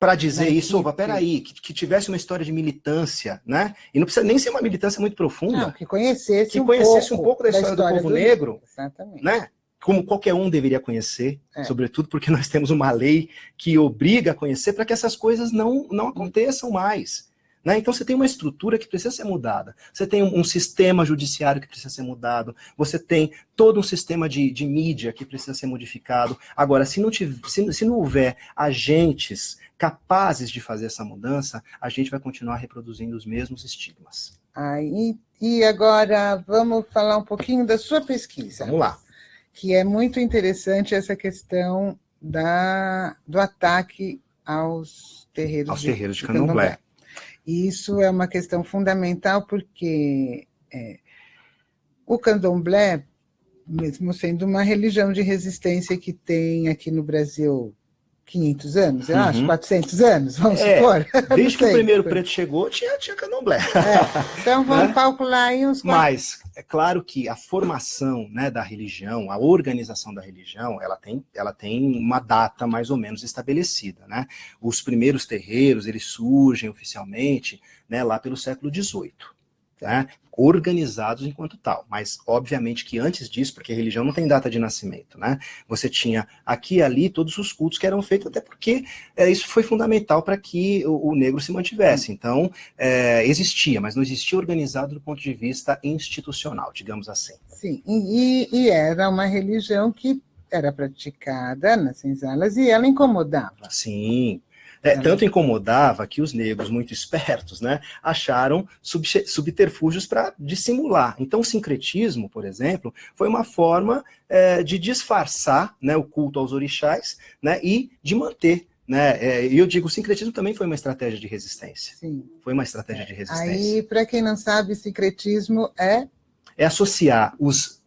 para dizer isso, peraí, que tivesse uma história de militância, né? E não precisa nem ser uma militância muito profunda. Não, que conhecesse um pouco da história do povo negro, exatamente, né? Como qualquer um deveria conhecer, sobretudo porque nós temos uma lei que obriga a conhecer para que essas coisas não aconteçam mais. Né? Então você tem uma estrutura que precisa ser mudada, você tem um sistema judiciário que precisa ser mudado, você tem todo um sistema de mídia que precisa ser modificado. Agora, se não houver agentes capazes de fazer essa mudança, a gente vai continuar reproduzindo os mesmos estigmas. E agora vamos falar um pouquinho da sua pesquisa. Vamos lá. Que é muito interessante essa questão do ataque aos terreiros de Candomblé. E isso é uma questão fundamental porque o Candomblé, mesmo sendo uma religião de resistência que tem aqui no Brasil 500 anos, eu acho, 400 anos, vamos supor. Desde que o primeiro preto chegou, tinha Candomblé. Então vamos calcular aí uns... Mas é claro que a formação, né, da religião, a organização da religião, ela tem uma data mais ou menos estabelecida, né? Os primeiros terreiros, eles surgem oficialmente, né, lá pelo século XVIII. Né, organizados enquanto tal, mas obviamente que antes disso, porque a religião não tem data de nascimento, né, você tinha aqui e ali todos os cultos que eram feitos, até porque isso foi fundamental para que o negro se mantivesse. Então, existia, mas não existia organizado do ponto de vista institucional, digamos assim. Sim, e era uma religião que era praticada nas senzalas e ela incomodava. Sim. Tanto incomodava que os negros, muito espertos, né, acharam subterfúgios para dissimular. Então, o sincretismo, por exemplo, foi uma forma de disfarçar, né, o culto aos orixás, né, e de manter. Né, e eu digo, o sincretismo também foi uma estratégia de resistência. Sim. Foi uma estratégia de resistência. Aí, para quem não sabe, sincretismo é associar os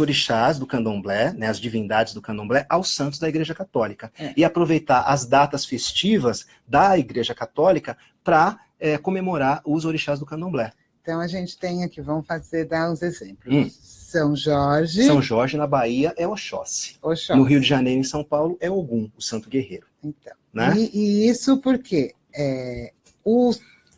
orixás do Candomblé, né, as divindades do Candomblé, aos santos da Igreja Católica. E aproveitar as datas festivas da Igreja Católica para comemorar os orixás do Candomblé. Então a gente tem aqui, vamos dar uns exemplos. São Jorge. São Jorge, na Bahia, é Oxóssi. No Rio de Janeiro, em São Paulo, é Ogum, o santo guerreiro. Então, né? E isso porque o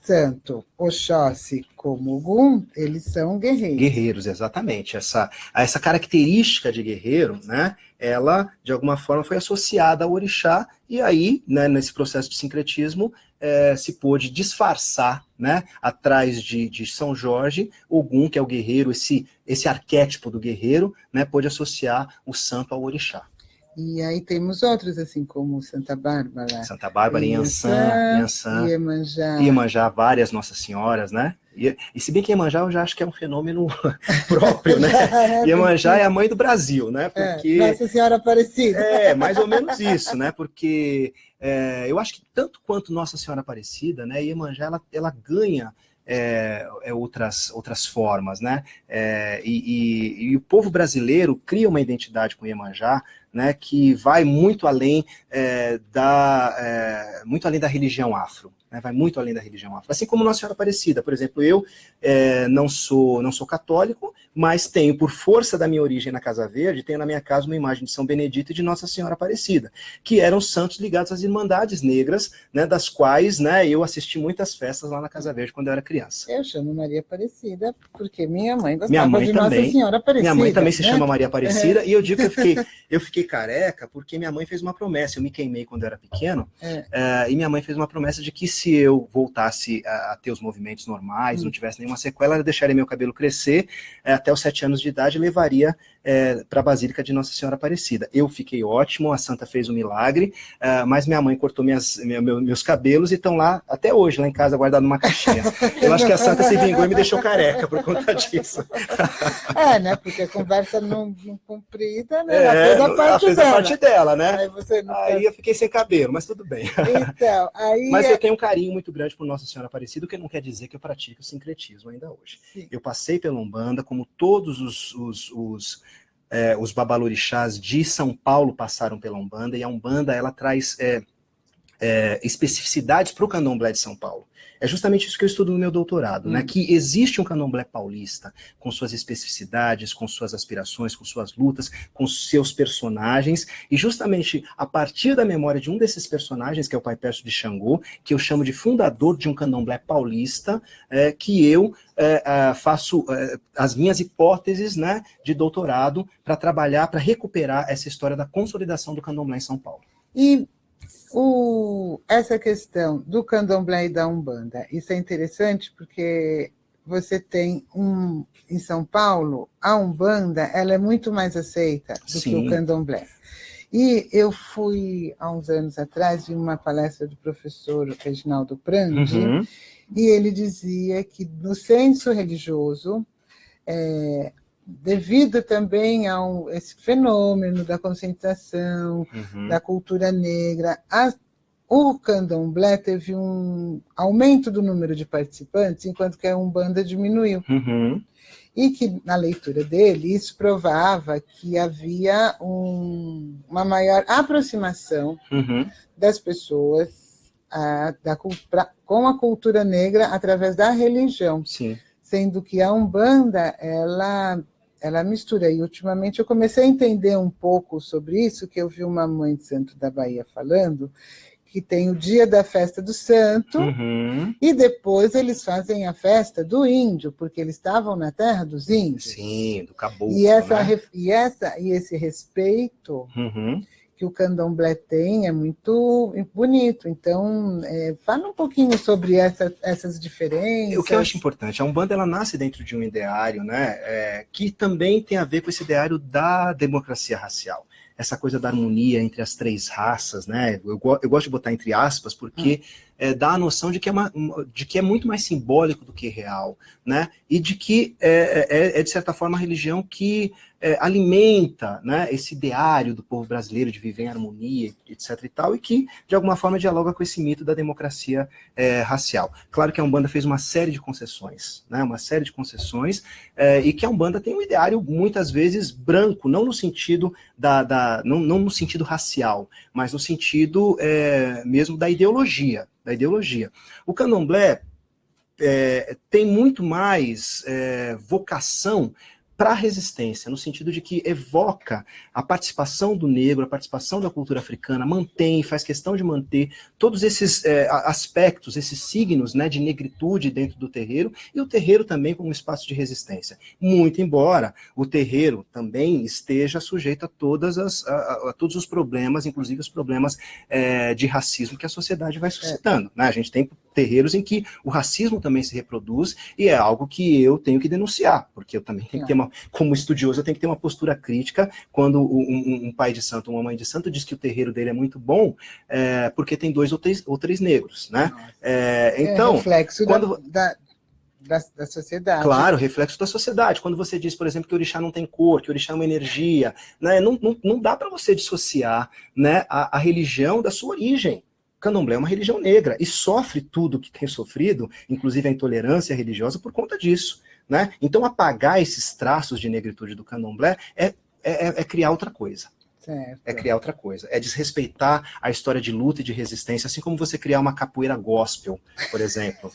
tanto Oxóssi como Ogum, eles são guerreiros. Guerreiros, exatamente. Essa característica de guerreiro, né, ela, de alguma forma, foi associada ao orixá, e aí, né, nesse processo de sincretismo, se pôde disfarçar, né, atrás de São Jorge, Ogum, que é o guerreiro, esse arquétipo do guerreiro, né, pôde associar o santo ao orixá. E aí temos outros, assim, como Santa Bárbara. Santa Bárbara, Inhansã, Iemanjá, várias Nossas Senhoras, né? E se bem que Iemanjá eu já acho que é um fenômeno próprio, né? Iemanjá é a mãe do Brasil, né? Porque, Nossa Senhora Aparecida. Mais ou menos isso, né? Porque eu acho que tanto quanto Nossa Senhora Aparecida, né? Iemanjá, ela ganha outras formas, né? E o povo brasileiro cria uma identidade com Iemanjá, né, que vai muito além da religião afro, né, vai muito além da religião afro. Assim como Nossa Senhora Aparecida, por exemplo, eu não sou católico, mas tenho, por força da minha origem na Casa Verde, tenho na minha casa uma imagem de São Benedito e de Nossa Senhora Aparecida, que eram santos ligados às Irmandades Negras, né, das quais, né, eu assisti muitas festas lá na Casa Verde quando eu era criança. Eu chamo Maria Aparecida porque minha mãe gostava de Nossa Senhora Aparecida. Minha mãe também se chama Maria Aparecida, e eu digo que eu fiquei careca porque minha mãe fez uma promessa. Eu me queimei quando eu era pequeno, e minha mãe fez uma promessa de que se eu voltasse a ter os movimentos normais, não tivesse nenhuma sequela, eu deixaria meu cabelo crescer até os 7 anos de idade e levaria para a Basílica de Nossa Senhora Aparecida. Eu fiquei ótimo, a santa fez um milagre, mas minha mãe cortou meus cabelos e estão lá até hoje, lá em casa, guardado numa caixinha. Eu acho que a santa se vingou e me deixou careca por conta disso. Né? Porque a conversa não comprida, né? Ela fez a parte dela, né? Aí eu fiquei sem cabelo, mas tudo bem. Então, mas eu tenho um carinho muito grande por Nossa Senhora Aparecida, o que não quer dizer que eu pratique o sincretismo ainda hoje. Sim. Eu passei pela Umbanda, como todos os babalorixás de São Paulo passaram pela Umbanda, e a Umbanda ela traz especificidades para o candomblé de São Paulo. É justamente isso que eu estudo no meu doutorado, né? Que existe um candomblé paulista com suas especificidades, com suas aspirações, com suas lutas, com seus personagens, e justamente a partir da memória de um desses personagens, que é o Pai Perso de Xangô, que eu chamo de fundador de um candomblé paulista, que eu faço as minhas hipóteses, né, de doutorado para trabalhar, para recuperar essa história da consolidação do candomblé em São Paulo. E essa questão do candomblé e da Umbanda, isso é interessante porque você tem em São Paulo, a Umbanda ela é muito mais aceita do que o candomblé. E eu fui, há uns anos atrás, de uma palestra do professor Reginaldo Prandi, e ele dizia que no senso religioso, devido também a esse fenômeno da conscientização, da cultura negra, o candomblé teve um aumento do número de participantes, enquanto que a Umbanda diminuiu. E que, na leitura dele, isso provava que havia uma maior aproximação das pessoas com a cultura negra através da religião. Sim. Sendo que a Umbanda, ela mistura. E ultimamente eu comecei a entender um pouco sobre isso, que eu vi uma mãe de santo da Bahia falando, que tem o dia da festa do santo, e depois eles fazem a festa do índio, porque eles estavam na terra dos índios. Sim, do caboclo, e esse respeito que o candomblé tem é muito bonito. Então, fala um pouquinho sobre essas diferenças. O que eu acho importante, a Umbanda ela nasce dentro de um ideário, né, que também tem a ver com esse ideário da democracia racial. Essa coisa da harmonia entre as 3 raças, né? Eu gosto de botar entre aspas, porque dá a noção de que é muito mais simbólico do que real, né? E de que de certa forma, a religião que alimenta, né, esse ideário do povo brasileiro de viver em harmonia, etc. e tal, e que, de alguma forma, dialoga com esse mito da democracia racial. Claro que a Umbanda fez uma série de concessões, né? E que a Umbanda tem um ideário, muitas vezes, branco, não no sentido não no sentido racial, mas no sentido mesmo da ideologia. O candomblé tem muito mais vocação para a resistência, no sentido de que evoca a participação do negro, a participação da cultura africana, faz questão de manter todos esses aspectos, esses signos, né, de negritude dentro do terreiro, e o terreiro também como um espaço de resistência. Muito embora o terreiro também esteja sujeito a todos os problemas, inclusive os problemas de racismo que a sociedade vai suscitando. Né? A gente tem terreiros em que o racismo também se reproduz, e é algo que eu tenho que denunciar, porque eu também tenho que ter como estudioso, eu tenho que ter uma postura crítica quando um pai de santo, uma mãe de santo diz que o terreiro dele é muito bom, porque tem 2 ou 3 negros, né? Então, reflexo da sociedade. Claro, reflexo da sociedade. Quando você diz, por exemplo, que o orixá não tem cor, que o orixá é uma energia, né? Não dá para você dissociar, né, a religião da sua origem. O candomblé é uma religião negra e sofre tudo que tem sofrido, inclusive a intolerância religiosa, por conta disso. Né? Então, apagar esses traços de negritude do candomblé é criar outra coisa. Certo. É criar outra coisa. É desrespeitar a história de luta e de resistência, assim como você criar uma capoeira gospel, por exemplo.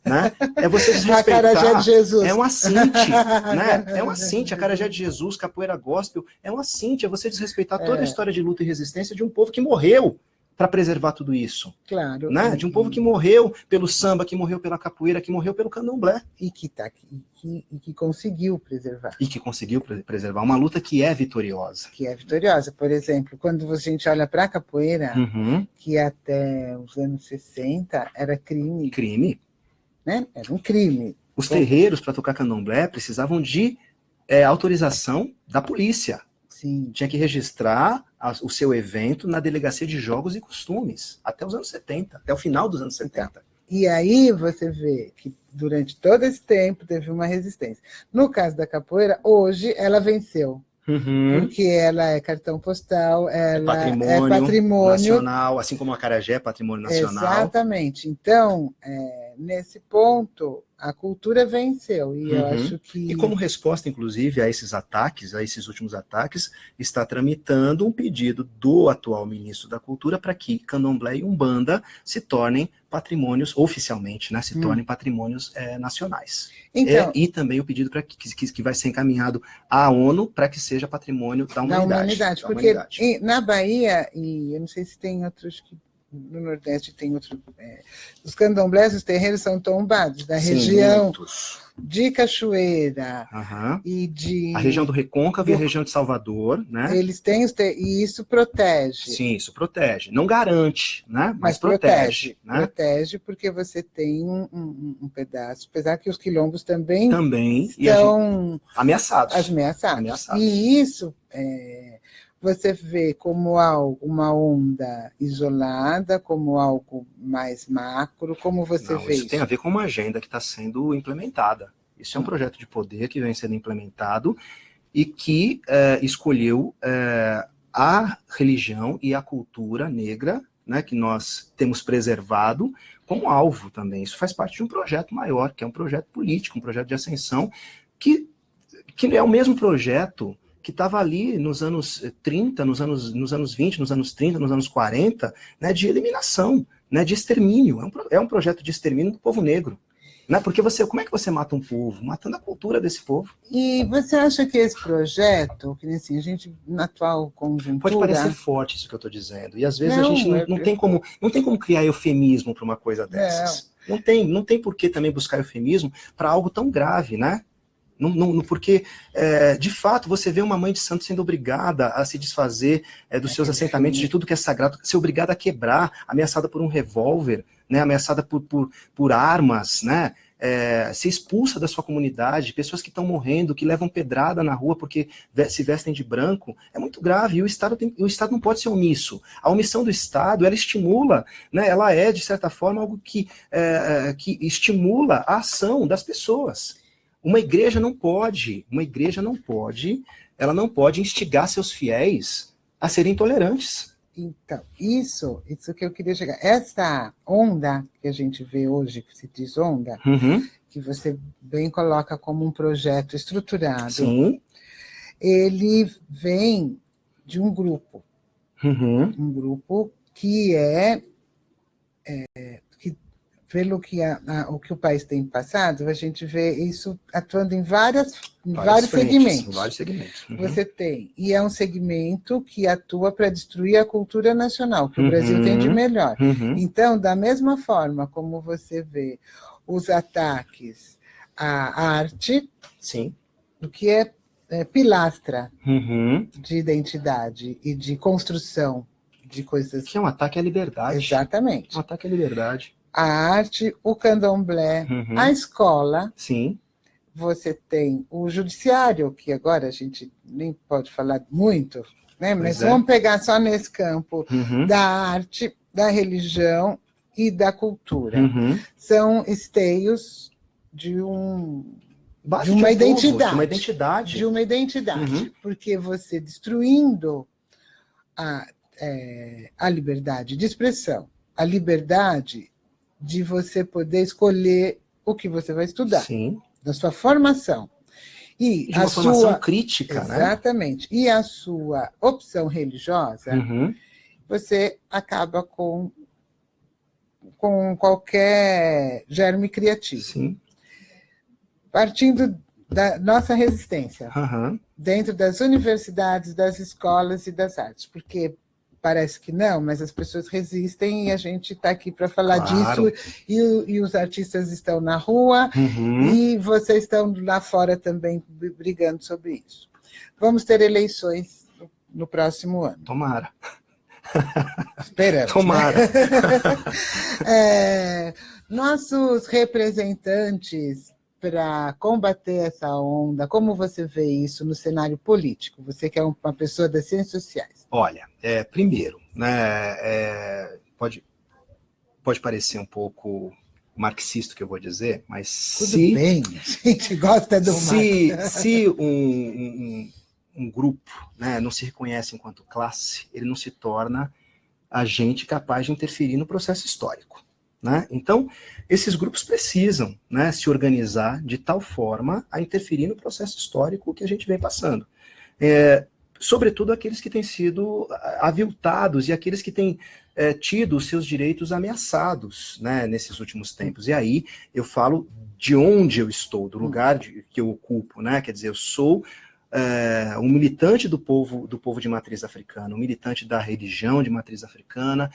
Né? É você desrespeitar. Acarajé de Jesus. É um assinte, né? É um assinte. Acarajé de Jesus, capoeira gospel, é um assinte. É você desrespeitar toda a história de luta e resistência de um povo que morreu para preservar tudo isso? Claro. Né? De um povo que morreu pelo samba, que morreu pela capoeira, que morreu pelo candomblé. E que conseguiu preservar. E que conseguiu preservar. Uma luta que é vitoriosa. Que é vitoriosa. Por exemplo, quando a gente olha para a capoeira, que até os anos 60 era crime. Crime. Né? Era um crime. Os terreiros, para tocar candomblé, precisavam de autorização da polícia. Sim. Tinha que registrar o seu evento na Delegacia de Jogos e Costumes, até os anos 70, até o final dos anos 70. E aí você vê que durante todo esse tempo teve uma resistência. No caso da capoeira, hoje ela venceu. Porque ela é cartão postal, ela é patrimônio nacional, assim como a acarajé é patrimônio nacional. Exatamente. Então, nesse ponto, a cultura venceu. E eu acho que... E como resposta, inclusive, a esses ataques, a esses últimos ataques, está tramitando um pedido do atual ministro da Cultura para que Candomblé e Umbanda se tornem patrimônios, oficialmente, né, se tornem patrimônios nacionais. Então, e também o pedido que vai ser encaminhado à ONU para que seja patrimônio da humanidade. Porque na Bahia, e eu não sei se tem outros que no Nordeste tem outro. Os candomblés, os terreiros são tombados da região de Cachoeira e de. A região do Recôncavo e a região de Salvador, né? Eles têm e isso protege. Sim, isso protege. Não garante, né? Mas protege. Né? Protege porque você tem um pedaço, apesar que os quilombos também estão ameaçados. E isso você vê como algo, uma onda isolada, como algo mais macro, como você vê isso? Tem a ver com uma agenda que está sendo implementada. Isso é um projeto de poder que vem sendo implementado e que escolheu a religião e a cultura negra, né, que nós temos preservado, como alvo também. Isso faz parte de um projeto maior, que é um projeto político, um projeto de ascensão, que é o mesmo projeto que estava ali nos anos 30, nos anos 20, nos anos 30, nos anos 40, né, de eliminação, né, de extermínio. É um projeto de extermínio do povo negro. Né? Porque como é que você mata um povo? Matando a cultura desse povo. E você acha que esse projeto, que assim, a gente, na atual conjuntura... Pode parecer forte isso que eu estou dizendo. E às vezes a gente não tem como criar eufemismo para uma coisa dessas. Não tem por que também buscar eufemismo para algo tão grave, né? Porque, de fato, você vê uma mãe de santo sendo obrigada a se desfazer dos seus assentamentos, de tudo que é sagrado, ser obrigada a quebrar, ameaçada por um revólver, né, ameaçada por armas, né, ser expulsa da sua comunidade, pessoas que estão morrendo, que levam pedrada na rua porque se vestem de branco, é muito grave, e o Estado não pode ser omisso. A omissão do Estado, ela estimula, né, ela é, de certa forma, algo que estimula a ação das pessoas. Uma igreja não pode instigar seus fiéis a serem intolerantes. Então, isso que eu queria chegar. Essa onda que a gente vê hoje, que se diz onda, que você bem coloca como um projeto estruturado, sim, ele vem de um grupo. Um grupo que pelo que o que o país tem passado, a gente vê isso atuando em vários segmentos. Vários segmentos. Você tem, e é um segmento que atua para destruir a cultura nacional, que o Brasil tem de melhor. Então, da mesma forma como você vê os ataques à arte, sim, o que é pilastra de identidade e de construção de coisas... Que é um ataque à liberdade. Exatamente. Um ataque à liberdade. A arte, o candomblé, a escola. Sim. Você tem o judiciário, que agora a gente nem pode falar muito, né? Mas vamos pegar só nesse campo da arte, da religião e da cultura. São esteios de uma identidade. De uma identidade. Porque você destruindo a liberdade de expressão, a liberdade de você poder escolher o que você vai estudar. Sim. Da sua formação. E de uma formação crítica, exatamente. Né? E a sua opção religiosa, você acaba com qualquer germe criativo. Sim. Partindo da nossa resistência, dentro das universidades, das escolas e das artes. Porque parece que não, mas as pessoas resistem e a gente está aqui para falar disso. E os artistas estão na rua e vocês estão lá fora também brigando sobre isso. Vamos ter eleições no próximo ano. Tomara. Esperamos. Tomara. Né? Nossos representantes para combater essa onda, como você vê isso no cenário político? Você que é uma pessoa das ciências sociais. Olha, primeiro, né, pode parecer um pouco marxista que eu vou dizer, mas tudo bem, a gente gosta do Marx. Se um grupo, né, não se reconhece enquanto classe, ele não se torna agente capaz de interferir no processo histórico. Né? Então, esses grupos precisam, né, se organizar de tal forma a interferir no processo histórico que a gente vem passando. Sobretudo aqueles que têm sido aviltados e aqueles que têm tido os seus direitos ameaçados, né, nesses últimos tempos. E aí eu falo de onde eu estou, do lugar que eu ocupo. Né? Quer dizer, eu sou um militante do povo de matriz africana, um militante da religião de matriz africana,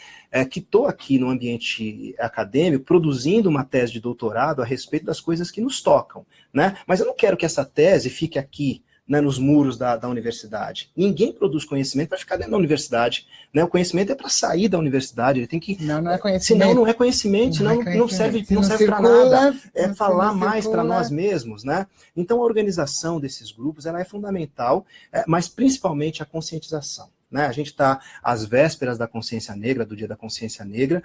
que estou aqui no ambiente acadêmico produzindo uma tese de doutorado a respeito das coisas que nos tocam. Né? Mas eu não quero que essa tese fique aqui, né, nos muros da universidade. Ninguém produz conhecimento para ficar dentro da universidade. Né? O conhecimento é para sair da universidade. Ele tem que. Não é conhecimento. Senão não é conhecimento, senão não serve para nada. É falar mais para nós mesmos. Né? Então a organização desses grupos ela é fundamental, mas principalmente a conscientização. Né? A gente está às vésperas da consciência negra, do Dia da Consciência Negra,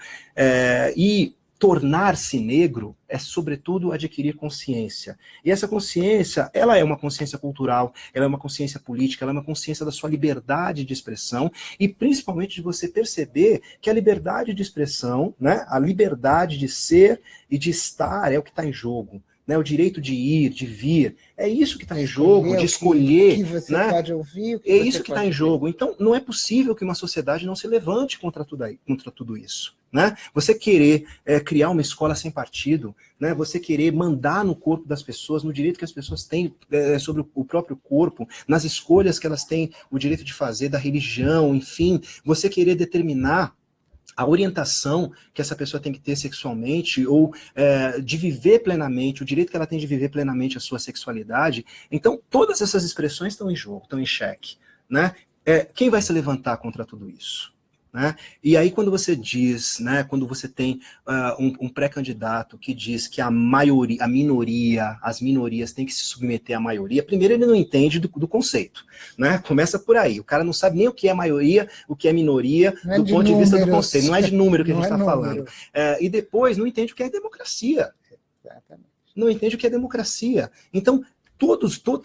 e tornar-se negro é, sobretudo, adquirir consciência. E essa consciência, ela é uma consciência cultural, ela é uma consciência política, ela é uma consciência da sua liberdade de expressão e, principalmente, de você perceber que a liberdade de expressão, né, a liberdade de ser e de estar é o que está em jogo. Né, o direito de ir, de vir, é isso que está em jogo, de escolher. Que você né? pode ouvir, é isso que está em jogo. Então, não é possível que uma sociedade não se levante contra tudo isso. Né? Você querer criar uma escola sem partido, né? Você querer mandar no corpo das pessoas, no direito que as pessoas têm sobre o próprio corpo, nas escolhas que elas têm o direito de fazer, da religião, enfim, você querer determinar a orientação que essa pessoa tem que ter sexualmente ou de viver plenamente, o direito que ela tem de viver plenamente a sua sexualidade. Então, todas essas expressões estão em jogo, estão em xeque. Né? Quem vai se levantar contra tudo isso? Né? E aí quando você diz, né, quando você tem um pré-candidato que diz que a minoria, as minorias têm que se submeter à maioria, primeiro ele não entende do conceito, né? Começa por aí, o cara não sabe nem o que é maioria, o que é minoria, do ponto de vista do conceito, não é de número que a gente está falando. E depois não entende o que é democracia. Exatamente. Não entende o que é democracia. Então,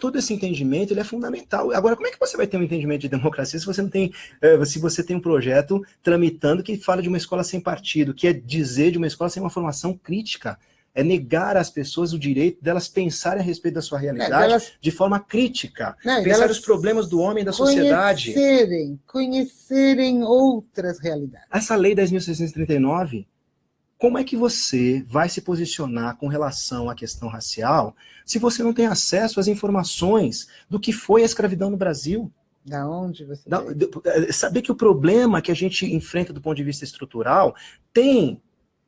todo esse entendimento ele é fundamental. Agora, como é que você vai ter um entendimento de democracia se você não tem, se você tem um projeto tramitando que fala de uma escola sem partido, que é dizer de uma escola sem uma formação crítica, é negar às pessoas o direito delas pensarem a respeito da sua realidade de forma crítica, pensar os problemas do homem e da sociedade. Conhecerem outras realidades. Essa lei 10.639, como é que você vai se posicionar com relação à questão racial se você não tem acesso às informações do que foi a escravidão no Brasil? Da onde você saber que o problema que a gente enfrenta do ponto de vista estrutural tem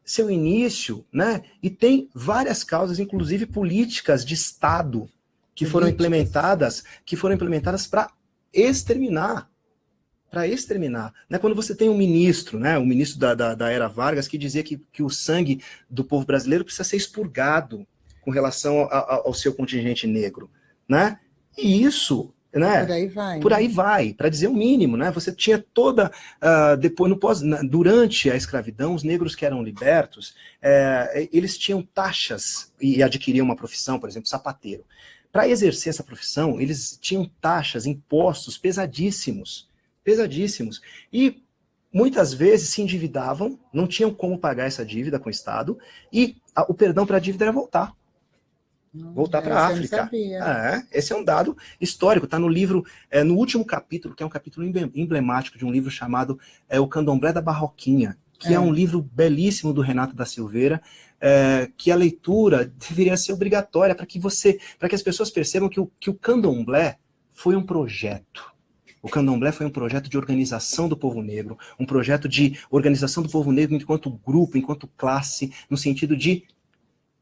seu início, né? E tem várias causas, inclusive políticas de Estado, que foram implementadas para exterminar. Né? Quando você tem um ministro, né, o ministro da era Vargas, que dizia que o sangue do povo brasileiro precisa ser expurgado com relação ao seu contingente negro. Né? E isso, né, por aí vai, para dizer o mínimo. Né? Você tinha toda... durante a escravidão, os negros que eram libertos, eles tinham taxas e adquiriam uma profissão, por exemplo, sapateiro. Para exercer essa profissão, eles tinham taxas, impostos pesadíssimos. E muitas vezes se endividavam, não tinham como pagar essa dívida com o Estado, e o perdão para a dívida era voltar para a África. Esse é um dado histórico, está no livro, no último capítulo, que é um capítulo emblemático de um livro chamado O Candomblé da Barroquinha, que é um livro belíssimo do Renato da Silveira, que a leitura deveria ser obrigatória para que as pessoas percebam que o candomblé foi um projeto. O candomblé foi um projeto de organização do povo negro, um projeto de organização do povo negro enquanto grupo, enquanto classe, no sentido de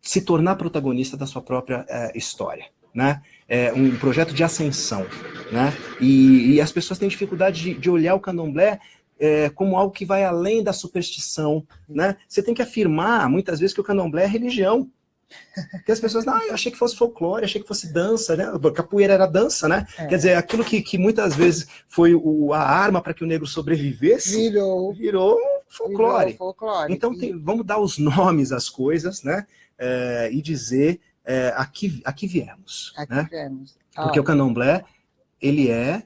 se tornar protagonista da sua própria história, né? É um projeto de ascensão, né? E as pessoas têm dificuldade de olhar o candomblé como algo que vai além da superstição, né? Você tem que afirmar, muitas vezes, que o candomblé é religião. Porque as pessoas, eu achei que fosse folclore, achei que fosse dança, né? Capoeira era dança, né? Quer dizer, aquilo que muitas vezes foi a arma para que o negro sobrevivesse, virou folclore. Então, vamos dar os nomes às coisas, né? E dizer aqui viemos. Né? Porque o candomblé, ele é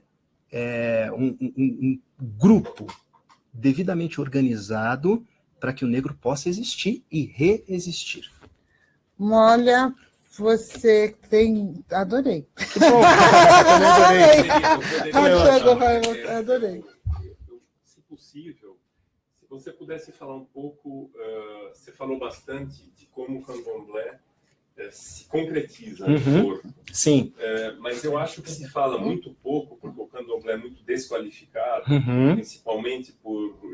um grupo devidamente organizado para que o negro possa existir e reexistir. Olha, você tem... Adorei. Que bom. Adorei. Se possível, se você pudesse falar um pouco, você falou bastante de como o candomblé se concretiza no corpo. Sim. Mas eu acho que se fala muito pouco, porque o candomblé é muito desqualificado, principalmente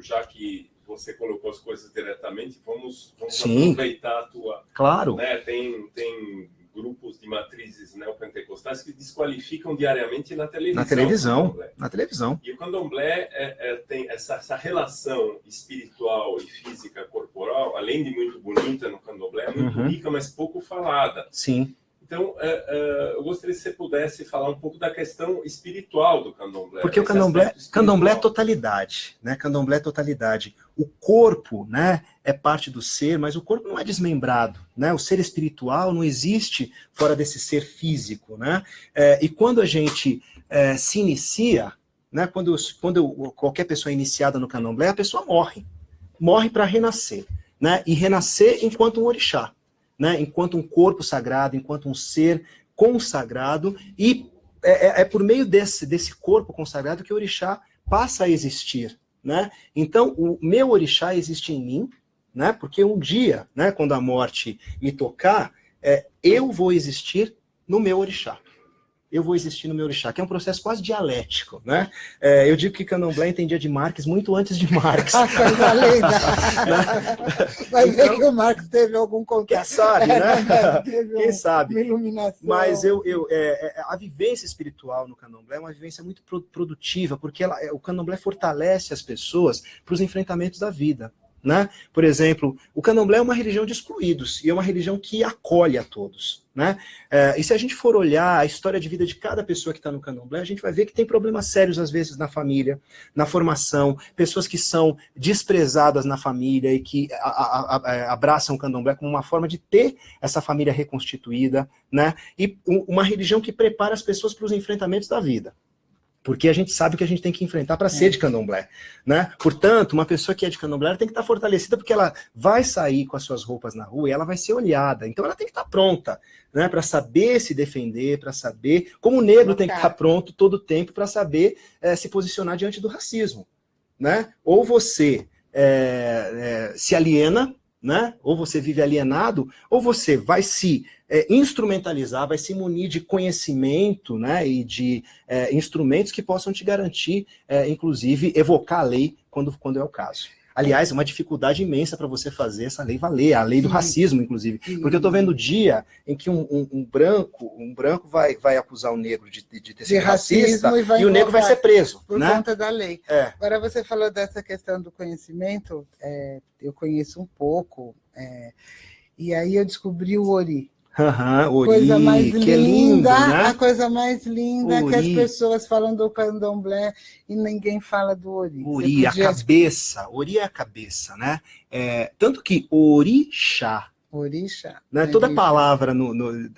já que você colocou as coisas diretamente, vamos aproveitar a tua... Claro. Né, tem grupos de matrizes neopentecostais que desqualificam diariamente na televisão. Na televisão. E o candomblé tem essa relação espiritual e física corporal, além de muito bonita no candomblé, é muito rica, mas pouco falada. Sim. Então, eu gostaria que você pudesse falar um pouco da questão espiritual do candomblé. Porque o candomblé é totalidade, né? Candomblé é totalidade. O corpo, né, é parte do ser, mas o corpo não é desmembrado, né? O ser espiritual não existe fora desse ser físico, né? E quando a gente se inicia, né? Quando qualquer pessoa é iniciada no candomblé, a pessoa morre para renascer, né? E renascer enquanto um orixá. Né, enquanto um corpo sagrado, enquanto um ser consagrado, e é por meio desse corpo consagrado que o orixá passa a existir. Né? Então, o meu orixá existe em mim, né, porque um dia, né, quando a morte me tocar, eu vou existir no meu orixá. Eu vou existir no meu orixá, que é um processo quase dialético, né? Eu digo que Candomblé entendia de Marx muito antes de Marx. Coisa linda! Vai ver que o Marx teve algum contato. Quem sabe, né? Quem sabe? Uma iluminação. Mas a vivência espiritual no Candomblé é uma vivência muito produtiva, porque o Candomblé fortalece as pessoas para os enfrentamentos da vida. Né? Por exemplo, o candomblé é uma religião de excluídos e é uma religião que acolhe a todos. Né? E se a gente for olhar a história de vida de cada pessoa que está no candomblé, a gente vai ver que tem problemas sérios, às vezes, na família, na formação, pessoas que são desprezadas na família e que abraçam o candomblé como uma forma de ter essa família reconstituída, né? E uma religião que prepara as pessoas para os enfrentamentos da vida. Porque a gente sabe o que a gente tem que enfrentar para ser de candomblé, né? Portanto, uma pessoa que é de candomblé tem que estar fortalecida, porque ela vai sair com as suas roupas na rua e ela vai ser olhada. Então ela tem que estar pronta, né? Para saber se defender, para saber... Como o negro tem que estar pronto todo o tempo para saber se posicionar diante do racismo, né? Ou você se aliena, né? Ou você vive alienado, ou você vai se instrumentalizar, vai se munir de conhecimento, né, e de instrumentos que possam te garantir, inclusive, evocar a lei quando é o caso. Aliás, é uma dificuldade imensa para você fazer essa lei valer, a lei do racismo, inclusive. Porque eu estou vendo o dia em que um branco vai acusar o negro de ter sido racista e o negro vai ser preso. Por né? conta da lei. Agora, você falou dessa questão do conhecimento, eu conheço um pouco, e aí eu descobri o Ori. Ori, coisa mais linda, que é lindo, né? A coisa mais linda Ori. Que as pessoas falam do candomblé e ninguém fala do Ori. Ori, a cabeça. Ori é a cabeça, né? Tanto que orixá, né? Toda palavra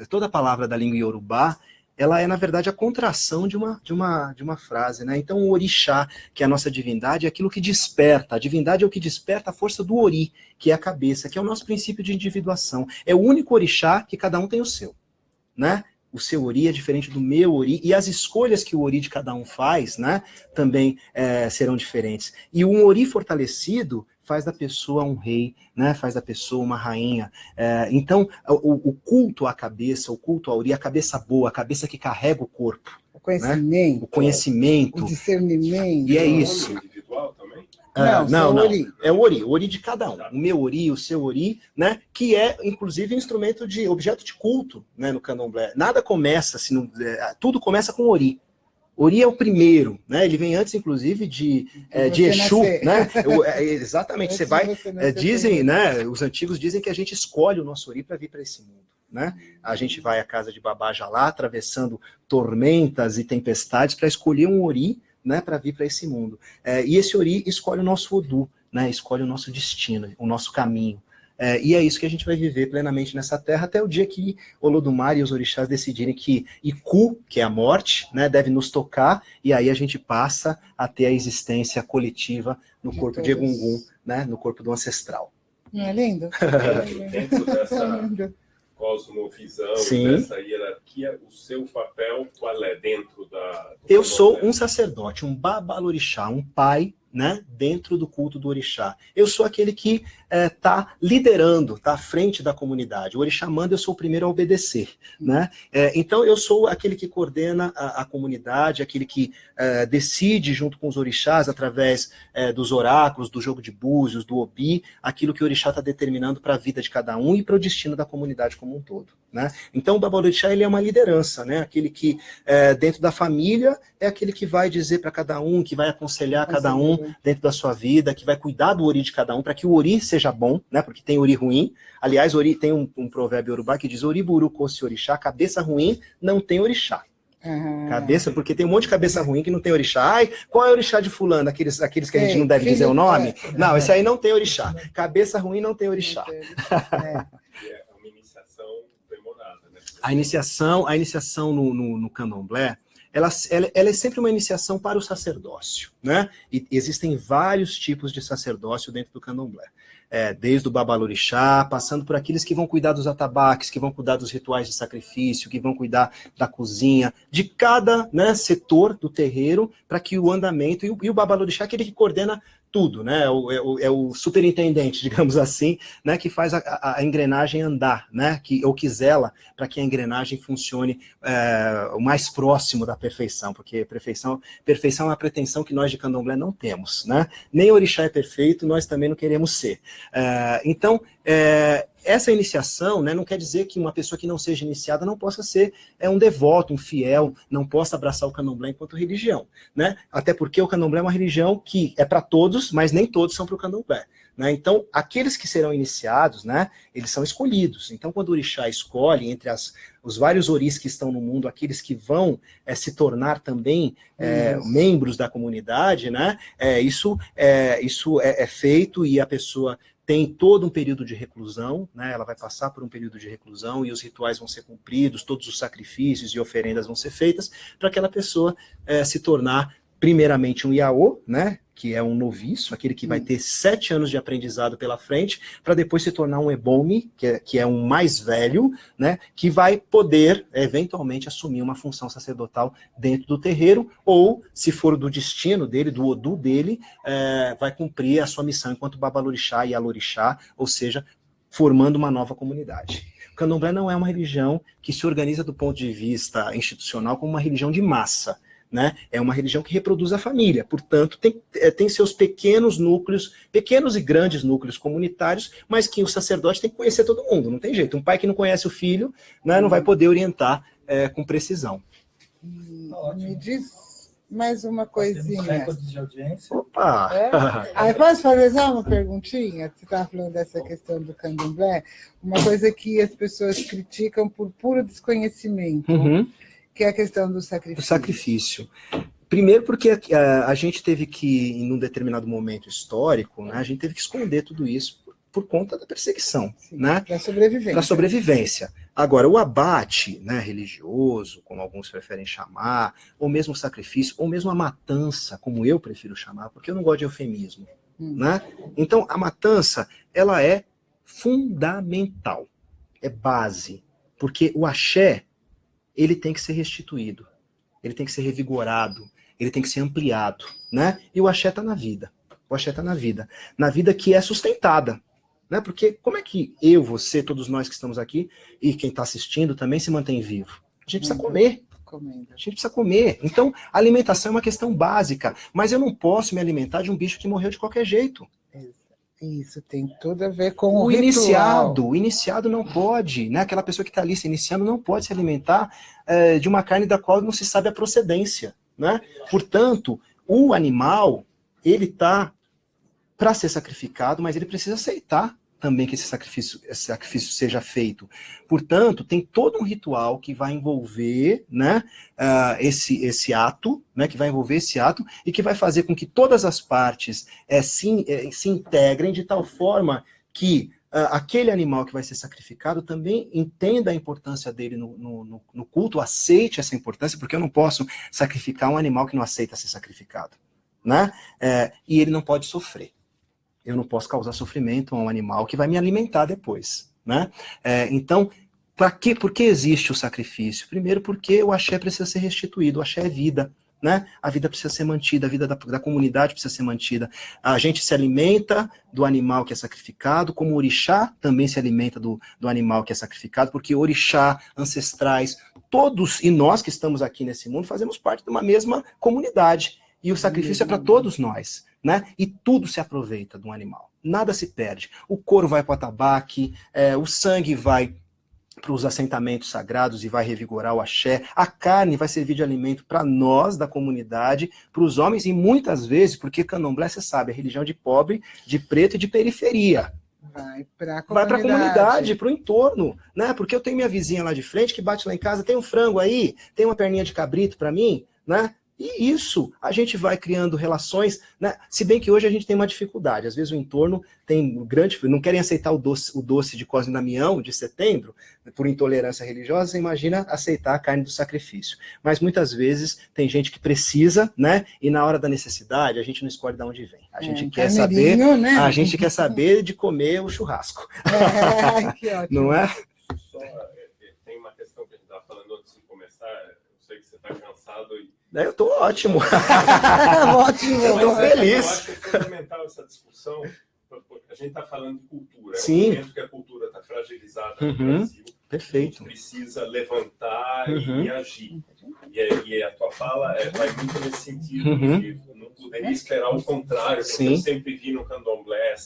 toda palavra da língua iorubá, ela é, na verdade, a contração de uma frase, né? Então, o orixá, que é a nossa divindade, é aquilo que desperta. A divindade é o que desperta a força do ori, que é a cabeça, que é o nosso princípio de individuação. É o único orixá que cada um tem o seu, né? O seu ori é diferente do meu ori, e as escolhas que o ori de cada um faz, né, também serão diferentes. E um ori fortalecido faz da pessoa um rei, né? Faz da pessoa uma rainha. Então, o culto à cabeça, o culto ao ori, a cabeça boa, a cabeça que carrega o corpo, conhecimento. Né? O conhecimento. O discernimento. E é isso. Individual também? Não. É o ori de cada um. O meu ori, o seu ori, né? Que é, inclusive, instrumento de objeto de culto, né? No candomblé. Nada começa, tudo começa com ori. Ori é o primeiro, né? Ele vem antes, inclusive, de Exu, né? Exatamente. Você vai. Dizem, né? Os antigos dizem que a gente escolhe o nosso ori para vir para esse mundo. Né? A gente vai à casa de Babá Jalá, atravessando tormentas e tempestades para escolher um ori, né, para vir para esse mundo. E esse ori escolhe o nosso Odu, né, escolhe o nosso destino, o nosso caminho. E é isso que a gente vai viver plenamente nessa terra até o dia que Olodumare e os orixás decidirem que Iku, que é a morte, né, deve nos tocar, e aí a gente passa a ter a existência coletiva no corpo de Egungun, né, no corpo do ancestral. Não é lindo? Dentro dessa cosmovisão, dessa hierarquia, o seu papel qual é dentro da... Eu sou um sacerdote, um babalorixá, um pai, né, dentro do culto do orixá. Eu sou aquele que está liderando, está à frente da comunidade. O orixá manda, eu sou o primeiro a obedecer. Né? Então, eu sou aquele que coordena a comunidade, aquele que decide, junto com os orixás, através dos oráculos, do jogo de búzios, do obi, aquilo que o orixá está determinando para a vida de cada um e para o destino da comunidade como um todo. Né? Então, o babalorixá, ele é uma liderança, né? Aquele que, dentro da família, é aquele que vai dizer para cada um, que vai aconselhar cada um dentro da sua vida, que vai cuidar do ori de cada um, para que o ori seja bom, né? Porque tem ori ruim. Aliás, ori tem um provérbio yorubá que diz: ori buru kosi orixá, cabeça ruim não tem orixá. Cabeça, porque tem um monte de cabeça ruim que não tem orixá. Ai, qual é o orixá de fulano? Aqueles que a gente não deve dizer o nome? Não, esse aí não tem orixá. Cabeça ruim não tem orixá. É uma iniciação demorada, né? A iniciação no candomblé, ela é sempre uma iniciação para o sacerdócio, né? E existem vários tipos de sacerdócio dentro do candomblé. Desde o babalorixá, passando por aqueles que vão cuidar dos atabaques, que vão cuidar dos rituais de sacrifício, que vão cuidar da cozinha, de cada, né, setor do terreiro, para que o andamento, e o babalorixá é aquele que coordena tudo, né? É o superintendente, digamos assim, né? Que faz a engrenagem andar, né? Ou que zela para que a engrenagem funcione o mais próximo da perfeição, porque perfeição é uma pretensão que nós de candomblé não temos, né? Nem o orixá é perfeito, nós também não queremos ser. Então, essa iniciação, né, não quer dizer que uma pessoa que não seja iniciada não possa ser um devoto, um fiel, não possa abraçar o candomblé enquanto religião, né? Até porque o candomblé é uma religião que é para todos, mas nem todos são para o candomblé. Né? Então, aqueles que serão iniciados, né, eles são escolhidos. Então, quando o orixá escolhe entre os vários oris que estão no mundo, aqueles que vão se tornar também membros da comunidade, né, isso é feito, e a pessoa tem todo um período de reclusão, né? Ela vai passar por um período de reclusão e os rituais vão ser cumpridos, todos os sacrifícios e oferendas vão ser feitas para aquela pessoa se tornar primeiramente um iaô, né? Que é um noviço, aquele que vai ter 7 anos de aprendizado pela frente, para depois se tornar um ebomi, que é um mais velho, né, que vai poder, eventualmente, assumir uma função sacerdotal dentro do terreiro, ou, se for do destino dele, do Odu dele, vai cumprir a sua missão enquanto babalorixá e alorixá, ou seja, formando uma nova comunidade. O candomblé não é uma religião que se organiza do ponto de vista institucional como uma religião de massa, né? É uma religião que reproduz a família, portanto tem seus pequenos núcleos, pequenos e grandes núcleos comunitários, mas que o sacerdote tem que conhecer todo mundo, não tem jeito. Um pai que não conhece o filho, né, não vai poder orientar com precisão. Me diz mais uma coisinha. Recordes de audiência. Opa! Aí posso fazer só uma perguntinha? Você estava falando dessa questão do candomblé, uma coisa que as pessoas criticam por puro desconhecimento. Que é a questão do sacrifício. O sacrifício. Primeiro porque a gente teve que, em um determinado momento histórico, né, a gente teve que esconder tudo isso por conta da perseguição. Sim, né? Para sobrevivência. Para sobrevivência. Agora, o abate, né, religioso, como alguns preferem chamar, ou mesmo o sacrifício, ou mesmo a matança, como eu prefiro chamar, porque eu não gosto de eufemismo. Né? Então, a matança, ela é fundamental, é base, porque o axé, ele tem que ser restituído, ele tem que ser revigorado, ele tem que ser ampliado, né? E o axé está na vida, o axé está na vida que é sustentada, né? Porque como é que eu, você, todos nós que estamos aqui, e quem está assistindo também se mantém vivo? A gente precisa comer. comendo. A gente precisa comer. Então, a alimentação é uma questão básica, mas eu não posso me alimentar de um bicho que morreu de qualquer jeito. Isso tem tudo a ver com o iniciado. O iniciado não pode, né? Aquela pessoa que está ali se iniciando não pode se alimentar de uma carne da qual não se sabe a procedência, né? Portanto, o animal, ele está para ser sacrificado, mas ele precisa aceitar também que esse sacrifício seja feito. Portanto, tem todo um ritual que vai envolver, né, esse ato, né, que vai envolver esse ato e que vai fazer com que todas as partes se integrem de tal forma que aquele animal que vai ser sacrificado também entenda a importância dele no culto, aceite essa importância, porque eu não posso sacrificar um animal que não aceita ser sacrificado, né? E ele não pode sofrer. Eu não posso causar sofrimento a um animal que vai me alimentar depois, né? Então, por que existe o sacrifício? Primeiro, porque o axé precisa ser restituído, o axé é vida, né? A vida precisa ser mantida, a vida da comunidade precisa ser mantida. A gente se alimenta do animal que é sacrificado, como o orixá também se alimenta do animal que é sacrificado, porque orixá, ancestrais, todos e nós que estamos aqui nesse mundo fazemos parte de uma mesma comunidade. E o sacrifício é para todos nós, né? E tudo se aproveita do animal. Nada se perde. O couro vai para o atabaque, o sangue vai para os assentamentos sagrados e vai revigorar o axé. A carne vai servir de alimento para nós, da comunidade, para os homens, e muitas vezes, porque candomblé, você sabe, é religião de pobre, de preto e de periferia. Vai para a comunidade, para o entorno, né? Porque eu tenho minha vizinha lá de frente que bate lá em casa, tem um frango aí, tem uma perninha de cabrito para mim, né? E isso, a gente vai criando relações, né? Se bem que hoje a gente tem uma dificuldade, às vezes o entorno tem não querem aceitar o doce de Cosme e Damião, de setembro, por intolerância religiosa, você imagina aceitar a carne do sacrifício. Mas muitas vezes tem gente que precisa, né? E na hora da necessidade, a gente não escolhe de onde vem. A gente quer saber, né? A gente quer saber de comer o churrasco. Que ótimo. Não é? Só, tem uma questão que a gente estava falando antes de começar, eu sei que você está cansado e eu tô ótimo. Ótimo. Eu tô feliz. Eu acho que é fundamental essa discussão, porque a gente está falando de cultura. Sim. É um momento que a cultura está fragilizada no Brasil. Perfeito. A gente precisa levantar e agir. E a tua fala vai muito nesse sentido. De não poderia esperar o contrário, porque eu sempre vi no candomblé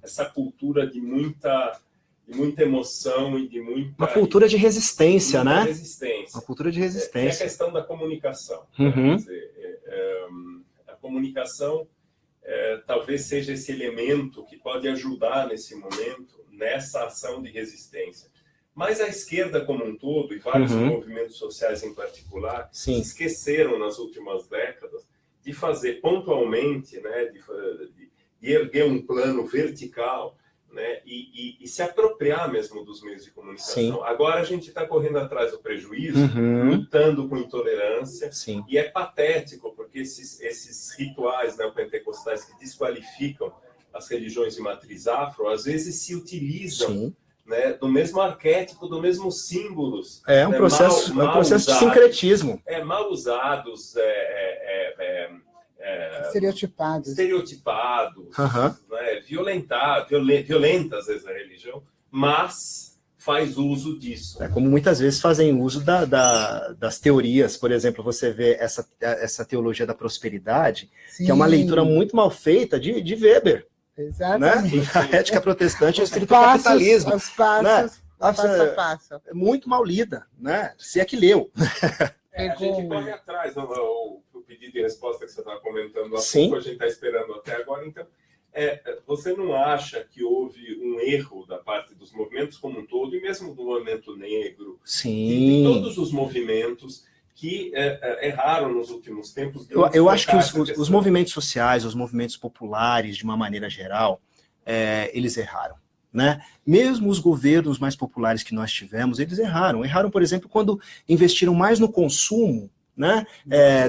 essa cultura de muita emoção e de muita... Uma cultura de resistência, né? Resistência. Uma cultura de resistência. É a questão da comunicação. Quer dizer, a comunicação talvez seja esse elemento que pode ajudar nesse momento, nessa ação de resistência. Mas a esquerda como um todo, e vários movimentos sociais em particular, se esqueceram nas últimas décadas de fazer pontualmente, né, de erguer um plano vertical, né, e se apropriar mesmo dos meios de comunicação. Agora a gente está correndo atrás do prejuízo, lutando com intolerância, e é patético, porque esses rituais neopentecostais que desqualificam as religiões de matriz afro, às vezes se utilizam né, do mesmo arquétipo, do mesmo símbolos. É um processo, mal processo de sincretismo. Mal usados, estereotipados, né, violentas às vezes a religião, mas faz uso disso. Como muitas vezes fazem uso das teorias, por exemplo, você vê essa teologia da prosperidade, que é uma leitura muito mal feita de Weber. Exatamente. Né? A ética protestante é o estrito capitalismo. Os passos, né? passo a passo. É muito mal lida, né? Se é que leu. A gente corre atrás, o pedido de resposta que você estava comentando há pouco, a gente está esperando até agora. Então, você não acha que houve um erro da parte dos movimentos como um todo, e mesmo do movimento negro, de todos os movimentos que erraram nos últimos tempos? Eu acho que os movimentos sociais, os movimentos populares, de uma maneira geral, eles erraram. Né? Mesmo os governos mais populares que nós tivemos, eles erraram. Erraram, por exemplo, quando investiram mais no consumo, né?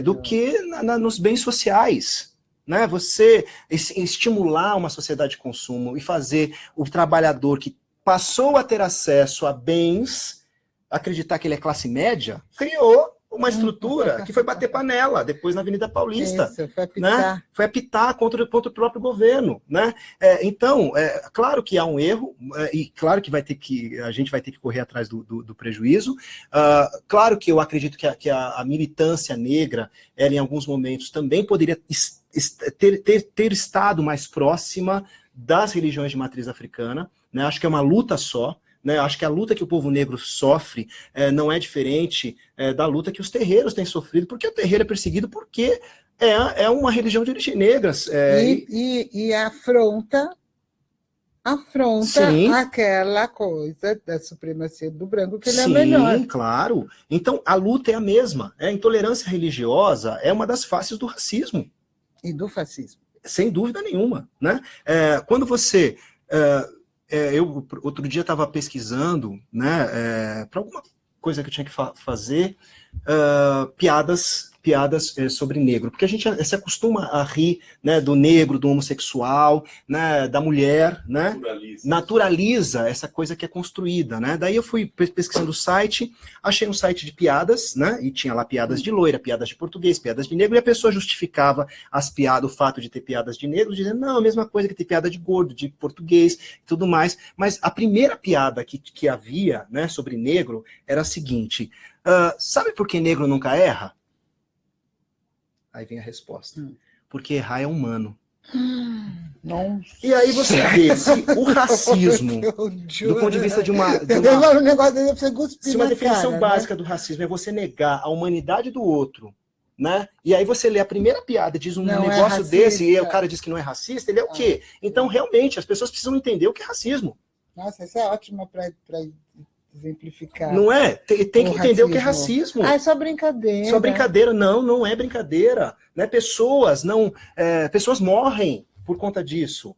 Do que nos bens sociais. Né? Você estimular uma sociedade de consumo e fazer o trabalhador que passou a ter acesso a bens, acreditar que ele é classe média, criou uma estrutura que foi bater panela depois na Avenida Paulista. Isso, foi apitar. Né? Foi apitar contra o próprio governo. Né? Então, claro que há um erro, e claro que a gente vai ter que correr atrás do prejuízo. Claro que eu acredito que a militância negra, ela em alguns momentos também poderia ter estado mais próxima das religiões de matriz africana. Né? Acho que é uma luta só. Né, acho que a luta que o povo negro sofre não é diferente da luta que os terreiros têm sofrido, porque o terreiro é perseguido porque é uma religião de origem negras. E afronta Sim. aquela coisa da supremacia do branco, que ele é melhor. Sim, claro. Então, a luta é a mesma. A intolerância religiosa é uma das faces do racismo. E do fascismo. Sem dúvida nenhuma. Né? Quando você... eu outro dia estava pesquisando, né, para alguma coisa que eu tinha que fazer, piadas sobre negro, porque a gente se acostuma a rir, né, do negro, do homossexual, né, da mulher, né, naturaliza essa coisa que é construída, né, daí eu fui pesquisando o site, achei um site de piadas, né, e tinha lá piadas de loira, piadas de português, piadas de negro, e a pessoa justificava as piadas, o fato de ter piadas de negro, dizendo, não, a mesma coisa que ter piada de gordo, de português, e tudo mais, mas a primeira piada que havia, né, sobre negro, era a seguinte, sabe por que negro nunca erra? Aí vem a resposta. Porque errar é humano. Nossa. E aí você vê se o racismo, do ponto de vista de uma definição básica do racismo é você negar a humanidade do outro, né? E aí você lê a primeira piada, diz negócio desse, e o cara diz que não é racista, ele é o quê? Então, realmente, as pessoas precisam entender o que é racismo. Nossa, essa é ótima para exemplificar. Não é? Tem que entender racismo. O que é racismo. É só brincadeira. Só brincadeira, não é brincadeira. Né? Pessoas morrem por conta disso.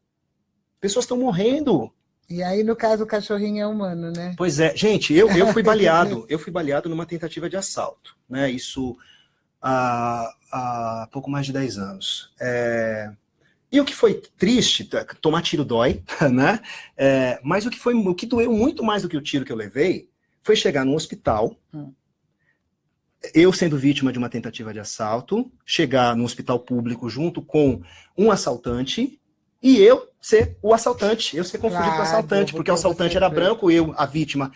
Pessoas estão morrendo. E aí, no caso, o cachorrinho é humano, né? Pois é, gente, eu fui baleado. Eu fui baleado numa tentativa de assalto. Né? Isso há pouco mais de 10 anos. E o que foi triste, tomar tiro dói, né? Mas o que doeu muito mais do que o tiro que eu levei foi chegar num hospital, eu sendo vítima de uma tentativa de assalto, chegar num hospital público junto com um assaltante e eu ser o assaltante, eu ser confundido com o assaltante, porque o assaltante era branco, a vítima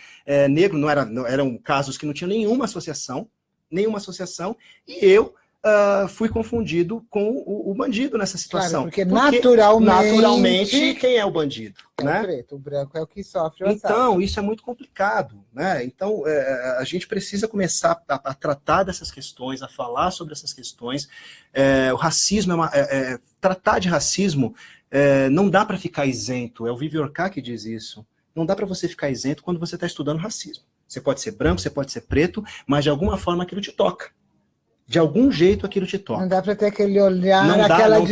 negro, eram casos que não tinham nenhuma associação, e eu fui confundido com o bandido nessa situação. Claro, porque naturalmente quem é o bandido? É, né? O preto, o branco é o que sofre o assalto. Então, isso é muito complicado. Né? Então, a gente precisa começar a tratar dessas questões, a falar sobre essas questões. O racismo, tratar de racismo não dá para ficar isento. É o Viviorca que diz isso. Não dá para você ficar isento quando você está estudando racismo. Você pode ser branco, você pode ser preto, mas de alguma forma aquilo te toca. De algum jeito aquilo te toca. Não dá para ter aquele olhar,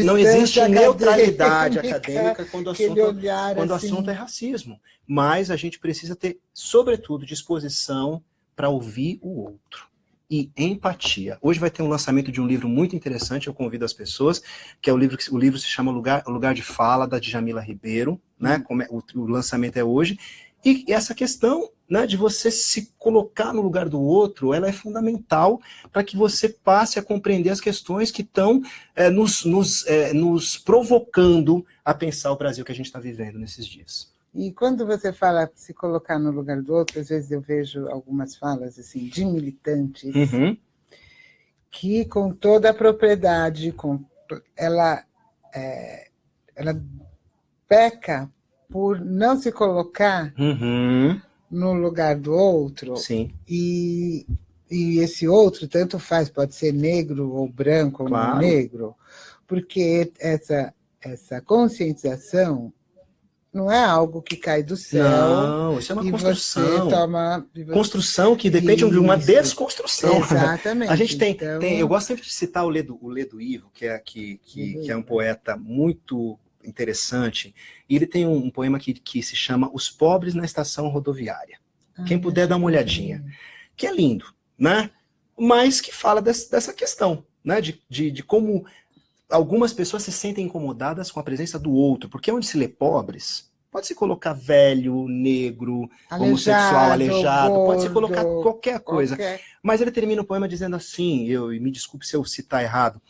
não existe neutralidade acadêmica quando o assunto é racismo. Mas a gente precisa ter, sobretudo, disposição para ouvir o outro. E empatia. Hoje vai ter um lançamento de um livro muito interessante, eu convido as pessoas, que é o livro se chama O Lugar de Fala, da Djamila Ribeiro, né? O lançamento é hoje. E essa questão, né, de você se colocar no lugar do outro, ela é fundamental para que você passe a compreender as questões que estão nos provocando a pensar o Brasil que a gente está vivendo nesses dias. E quando você fala se colocar no lugar do outro, às vezes eu vejo algumas falas assim, de militantes que, com toda a propriedade, ela peca por não se colocar no lugar do outro. Sim. E esse outro, tanto faz, pode ser negro ou branco ou não negro, porque essa conscientização não é algo que cai do céu. Não, isso é uma construção. Construção que depende de uma desconstrução. Exatamente. A gente tem, eu gosto sempre de citar o Ledo Ivo, que é um poeta muito interessante, e ele tem um poema que se chama Os Pobres na Estação Rodoviária. Quem puder dar uma olhadinha. Que é lindo, né? Mas que fala dessa questão, né? De como algumas pessoas se sentem incomodadas com a presença do outro, porque onde se lê pobres, Pode se colocar velho, negro, homossexual, aleijado, gordo, pode se colocar qualquer coisa. Mas ele termina o poema dizendo assim, e me desculpe se eu citar errado,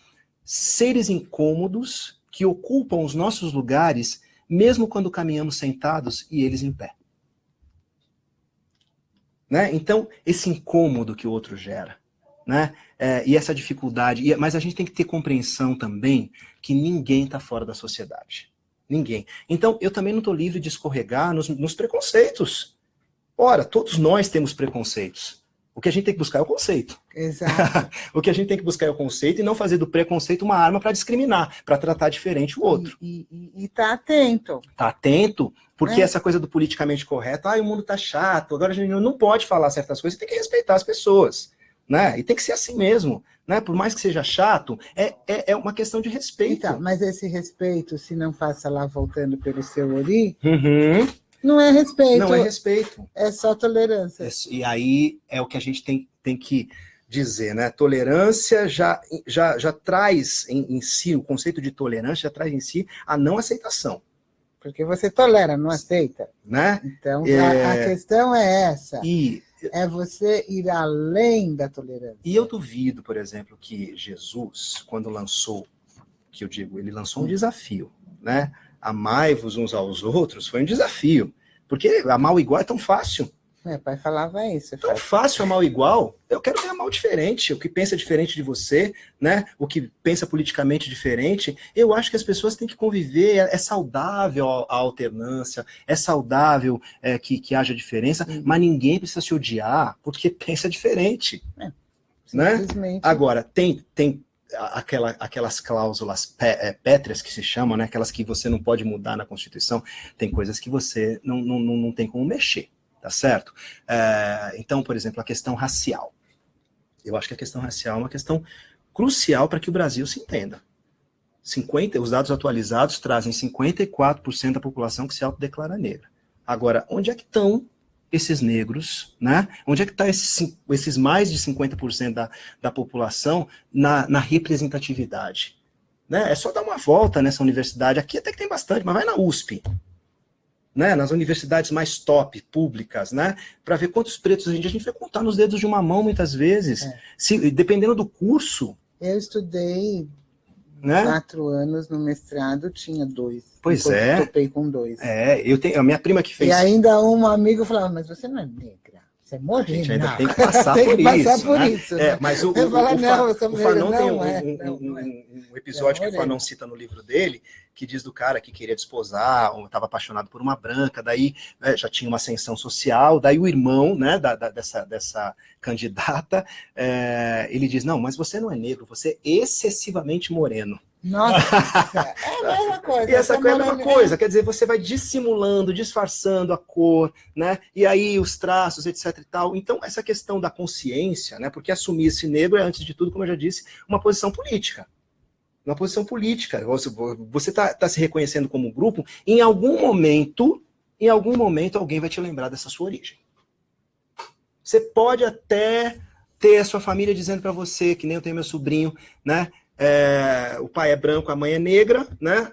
seres incômodos que ocupam os nossos lugares, mesmo quando caminhamos sentados e eles em pé. Né? Então, esse incômodo que o outro gera, né? E essa dificuldade, mas a gente tem que ter compreensão também que ninguém está fora da sociedade. Ninguém. Então, eu também não estou livre de escorregar nos preconceitos. Ora, todos nós temos preconceitos. O que a gente tem que buscar é o conceito. Exato. O que a gente tem que buscar é o conceito e não fazer do preconceito uma arma para discriminar, para tratar diferente o outro. E tá atento. Tá atento, porque essa coisa do politicamente correto, o mundo tá chato, agora a gente não pode falar certas coisas, tem que respeitar as pessoas. Né? E tem que ser assim mesmo. Né? Por mais que seja chato, é uma questão de respeito. Então, mas esse respeito, se não passa lá voltando pelo seu ori, não é respeito. Não é respeito. É só tolerância. E aí é o que a gente tem que dizer, né? Tolerância já traz em si, o conceito de tolerância já traz em si a não aceitação. Porque você tolera, não aceita. Né? Então, a questão é essa. É você ir além da tolerância. E eu duvido, por exemplo, que Jesus, quando lançou, ele lançou um desafio, né? Amai-vos uns aos outros, foi um desafio. Porque amar o igual é tão fácil. Meu pai falava isso. Tão fácil amar o igual. Eu quero ver amar o diferente, o que pensa diferente de você, né? O que pensa politicamente diferente. Eu acho que as pessoas têm que conviver, é saudável a alternância, é saudável que haja diferença, mas ninguém precisa se odiar porque pensa diferente. Né? Agora, tem aquelas cláusulas pétreas que se chamam, né? Aquelas que você não pode mudar na Constituição, tem coisas que você não tem como mexer. Tá certo? Então, por exemplo, a questão racial. Eu acho que a questão racial é uma questão crucial para que o Brasil se entenda. Os dados atualizados trazem 54% da população que se autodeclara negra. Agora, onde é que estão esses negros, né? Onde é que estão esses mais de 50% da população na representatividade? Né? É só dar uma volta nessa universidade. Aqui até que tem bastante, mas vai na USP. Né, nas universidades mais top, públicas, né, para ver quantos pretos a gente vai contar nos dedos de uma mão, muitas vezes, dependendo do curso. Eu estudei 4 anos no mestrado, tinha 2. Pois Topei com 2. Eu tenho a minha prima que fez... E ainda um amigo falava, mas você não é negra. Você é morena. A gente ainda tem que passar por isso. Né? Mas o Fanon tem um episódio que o Fanon cita no livro dele, que diz do cara que queria desposar, ou estava apaixonado por uma branca, daí já tinha uma ascensão social, daí o irmão, né, dessa candidata, ele diz, não, mas você não é negro, você é excessivamente moreno. Nossa, é a mesma coisa. E essa coisa é a mesma coisa, quer dizer, você vai dissimulando, disfarçando a cor, né, e aí os traços, etc e tal. Então, essa questão da consciência, né, porque assumir-se negro é, antes de tudo, como eu já disse, uma posição política. Uma posição política. Você está se reconhecendo como grupo, em algum momento alguém vai te lembrar dessa sua origem. Você pode até ter a sua família dizendo para você, que nem eu tenho meu sobrinho, né? O pai é branco, a mãe é negra, né?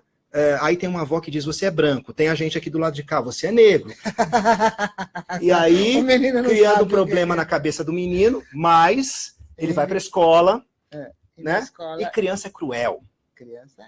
Aí tem uma avó que diz, você é branco. Tem a gente aqui do lado de cá, você é negro. E aí, criando um problema na cabeça do menino, mas ele vai para a escola, né? Escola... E criança é cruel. Criança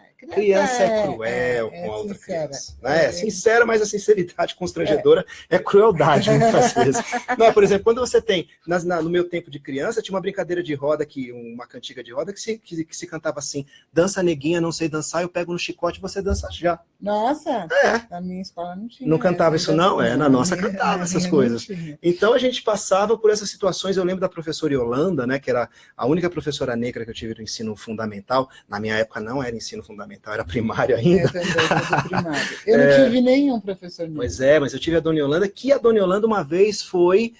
é cruel com a outra criança. É sincera, mas a sinceridade constrangedora é crueldade, muitas vezes. Não, por exemplo, quando você tem, no meu tempo de criança, tinha uma brincadeira de roda, uma cantiga de roda, que se cantava assim, dança neguinha, não sei dançar, eu pego no chicote e você dança já. Nossa, na minha escola não tinha. Não cantava isso não? Na nossa cantava essas coisas. Então a gente passava por essas situações, eu lembro da professora Yolanda, né, que era a única professora negra que eu tive no ensino fundamental, na minha época não era ensino fundamental, era primário ainda. Eu não tive nenhum professor negro. Pois mas eu tive a Dona Yolanda, que a Dona Yolanda uma vez foi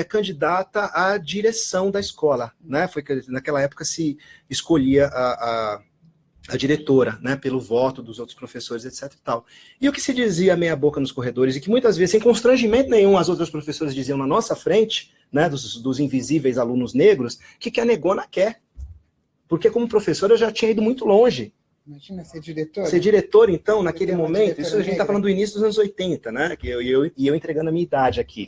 candidata à direção da escola, né? Foi naquela época se escolhia a diretora, né, pelo voto dos outros professores, etc e tal. E o que se dizia meia boca nos corredores, e que muitas vezes, sem constrangimento nenhum, as outras professoras diziam na nossa frente, né, dos invisíveis alunos negros, que a negona quer. Porque como professora eu já tinha ido muito longe. Imagina ser diretor. Ser diretor, então, naquele momento, isso a gente está falando do início dos anos 80, né? Eu entregando a minha idade aqui.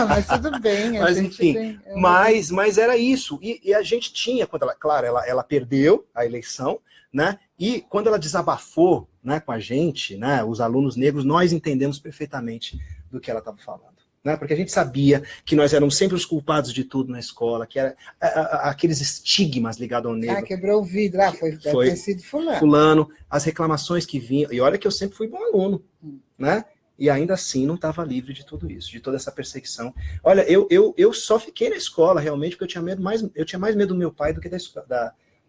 Mas tudo bem. Mas enfim, mas era isso. E a gente tinha, quando ela perdeu a eleição, né? E quando ela desabafou, né, com a gente, né, os alunos negros, nós entendemos perfeitamente do que ela estava falando. Né, porque a gente sabia que nós éramos sempre os culpados de tudo na escola, que era aqueles estigmas ligados ao negro. Quebrou o vidro, foi ter sido fulano, as reclamações que vinham, e olha que eu sempre fui bom aluno, né? E ainda assim não estava livre de tudo isso, de toda essa perseguição. Olha, eu só fiquei na escola realmente porque eu tinha mais medo do meu pai do que da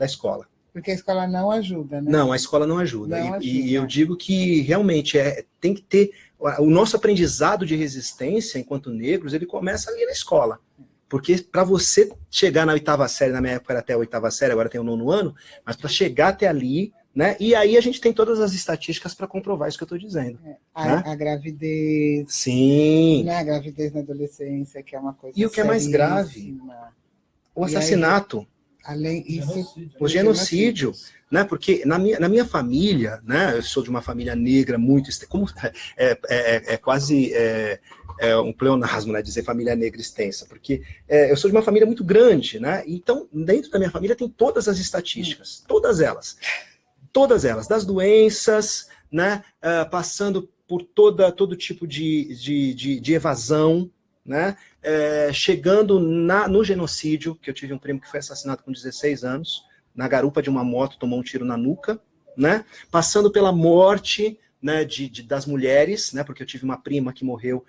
escola. Porque a escola não ajuda, né? Não, a escola não ajuda. E eu digo que realmente tem que ter... O nosso aprendizado de resistência, enquanto negros, ele começa ali na escola. Porque para você chegar na 8ª série, na minha época era até a 8ª série, agora tem o 9º ano, mas para chegar até ali, né? E aí a gente tem todas as estatísticas para comprovar isso que eu estou dizendo. Né? A gravidez. Sim. Né? A gravidez na adolescência, que é uma coisa E o que é mais grave? O assassinato. Além disso, o genocídio, né? Porque na minha família, né? Eu sou de uma família negra muito, como quase um pleonasmo, né? Dizer família negra extensa, porque eu sou de uma família muito grande, né? Então dentro da minha família tem todas as estatísticas, todas elas, das doenças, né? Passando por todo tipo de evasão, né? Chegando no genocídio, que eu tive um primo que foi assassinado com 16 anos, na garupa de uma moto, tomou um tiro na nuca, né? Passando pela morte, né, das mulheres, né? Porque eu tive uma prima que morreu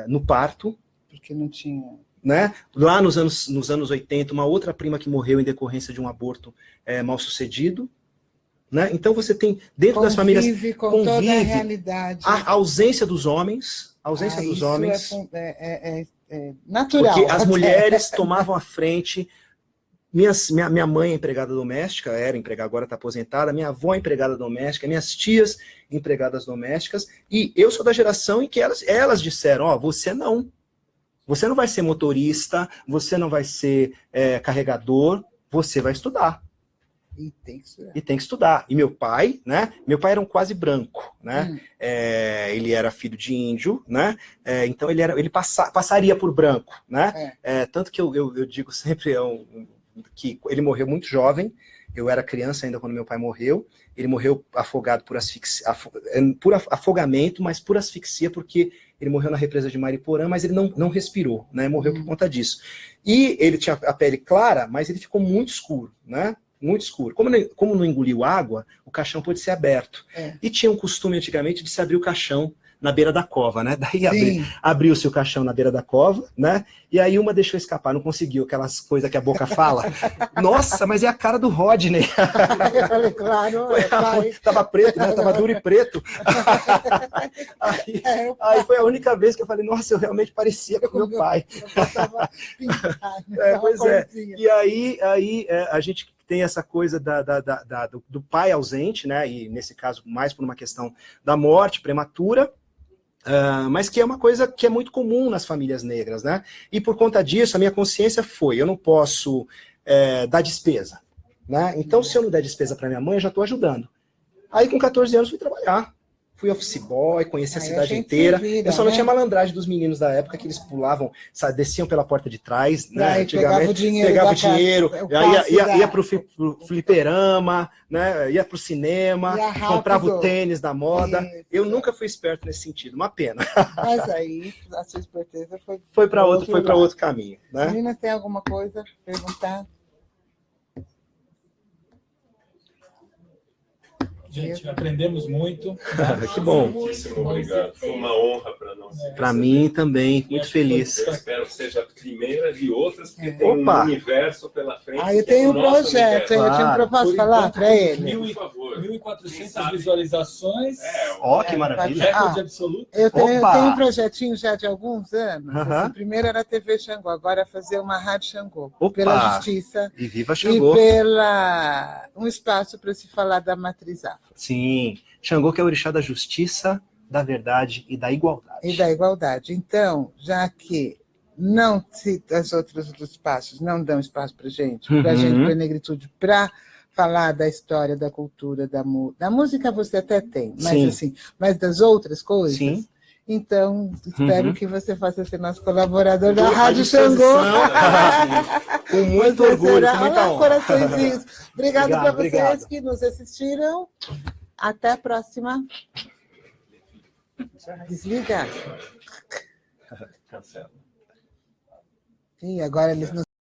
no parto. Porque não tinha... Né? Lá nos anos 80, uma outra prima que morreu em decorrência de um aborto mal sucedido. Né? Então você tem, dentro das famílias... Com toda a realidade. A ausência dos homens... É natural. Porque as mulheres tomavam a frente. Minha mãe é empregada doméstica, agora está aposentada. Minha avó é empregada doméstica, minhas tias empregadas domésticas. E eu sou da geração em que elas disseram, você não vai ser motorista, você não vai ser carregador, você vai estudar. E tem que estudar. E meu pai, né? Meu pai era um quase branco, né? Ele era filho de índio, né? Então ele passaria por branco, né? Tanto que eu digo sempre que ele morreu muito jovem. Eu era criança ainda quando meu pai morreu. Ele morreu afogado por afogamento, mas por asfixia, porque ele morreu na represa de Mariporã, mas ele não respirou, né? Morreu por conta disso. E ele tinha a pele clara, mas ele ficou muito escuro, né? Muito escuro. Como não engoliu água, o caixão pôde ser aberto. E tinha um costume antigamente de se abrir o caixão na beira da cova, né? Daí abriu-se o caixão na beira da cova, né? E aí uma deixou escapar, não conseguiu, aquelas coisas que a boca fala. Nossa, mas é a cara do Rodney. Claro. Tava preto, né? Tava duro e preto. Aí foi a única vez que eu falei, nossa, eu realmente parecia com meu pai. Pois é. E aí a gente tem essa coisa do pai ausente, né? E nesse caso, mais por uma questão da morte prematura. Mas que é uma coisa que é muito comum nas famílias negras, né? E por conta disso, a minha consciência foi, eu não posso dar despesa, né? Então, se eu não der despesa para minha mãe, eu já estou ajudando. Aí, com 14 anos, fui trabalhar. Fui office boy, conheci a cidade inteira. Eu só não tinha malandragem dos meninos da época, que eles pulavam, desciam pela porta de trás, né? Antigamente, pegava o dinheiro, ia pro fliperama, né? Ia pro cinema, comprava o tênis da moda. Isso. Eu nunca fui esperto nesse sentido, uma pena. Mas aí, a sua esperteza foi para outro caminho, né? Meninas, tem alguma coisa a perguntar? Gente, aprendemos muito. Que bom. Muitíssimo obrigado. Foi uma honra para nós. Para mim também, muito feliz. Eu espero que seja a primeira de outras, porque tem um universo pela frente. Eu tenho um projeto, eu tinha um propósito falar para ele. 1.400 visualizações. Que maravilha. Recorde absoluto. Eu tenho um projetinho já de alguns anos. Assim, primeiro era a TV Xangô, agora é fazer uma Rádio Xangô. Pela justiça. E viva Xangô. E pela um espaço para se falar da matriz afro. Sim, Xangô que é o orixá da justiça, da verdade e da igualdade. Então, já que os outros espaços não dão espaço para gente, para a negritude, para falar da história, da cultura, da música você até tem, mas assim, mas das outras coisas. Sim. Então, espero que você faça ser nosso colaborador da Rádio Xangô. Com muito orgulho, com muita honra. Coraçõezinhos. Obrigado para vocês que nos assistiram. Até a próxima. Desliga. Cancela. Sim, agora eles não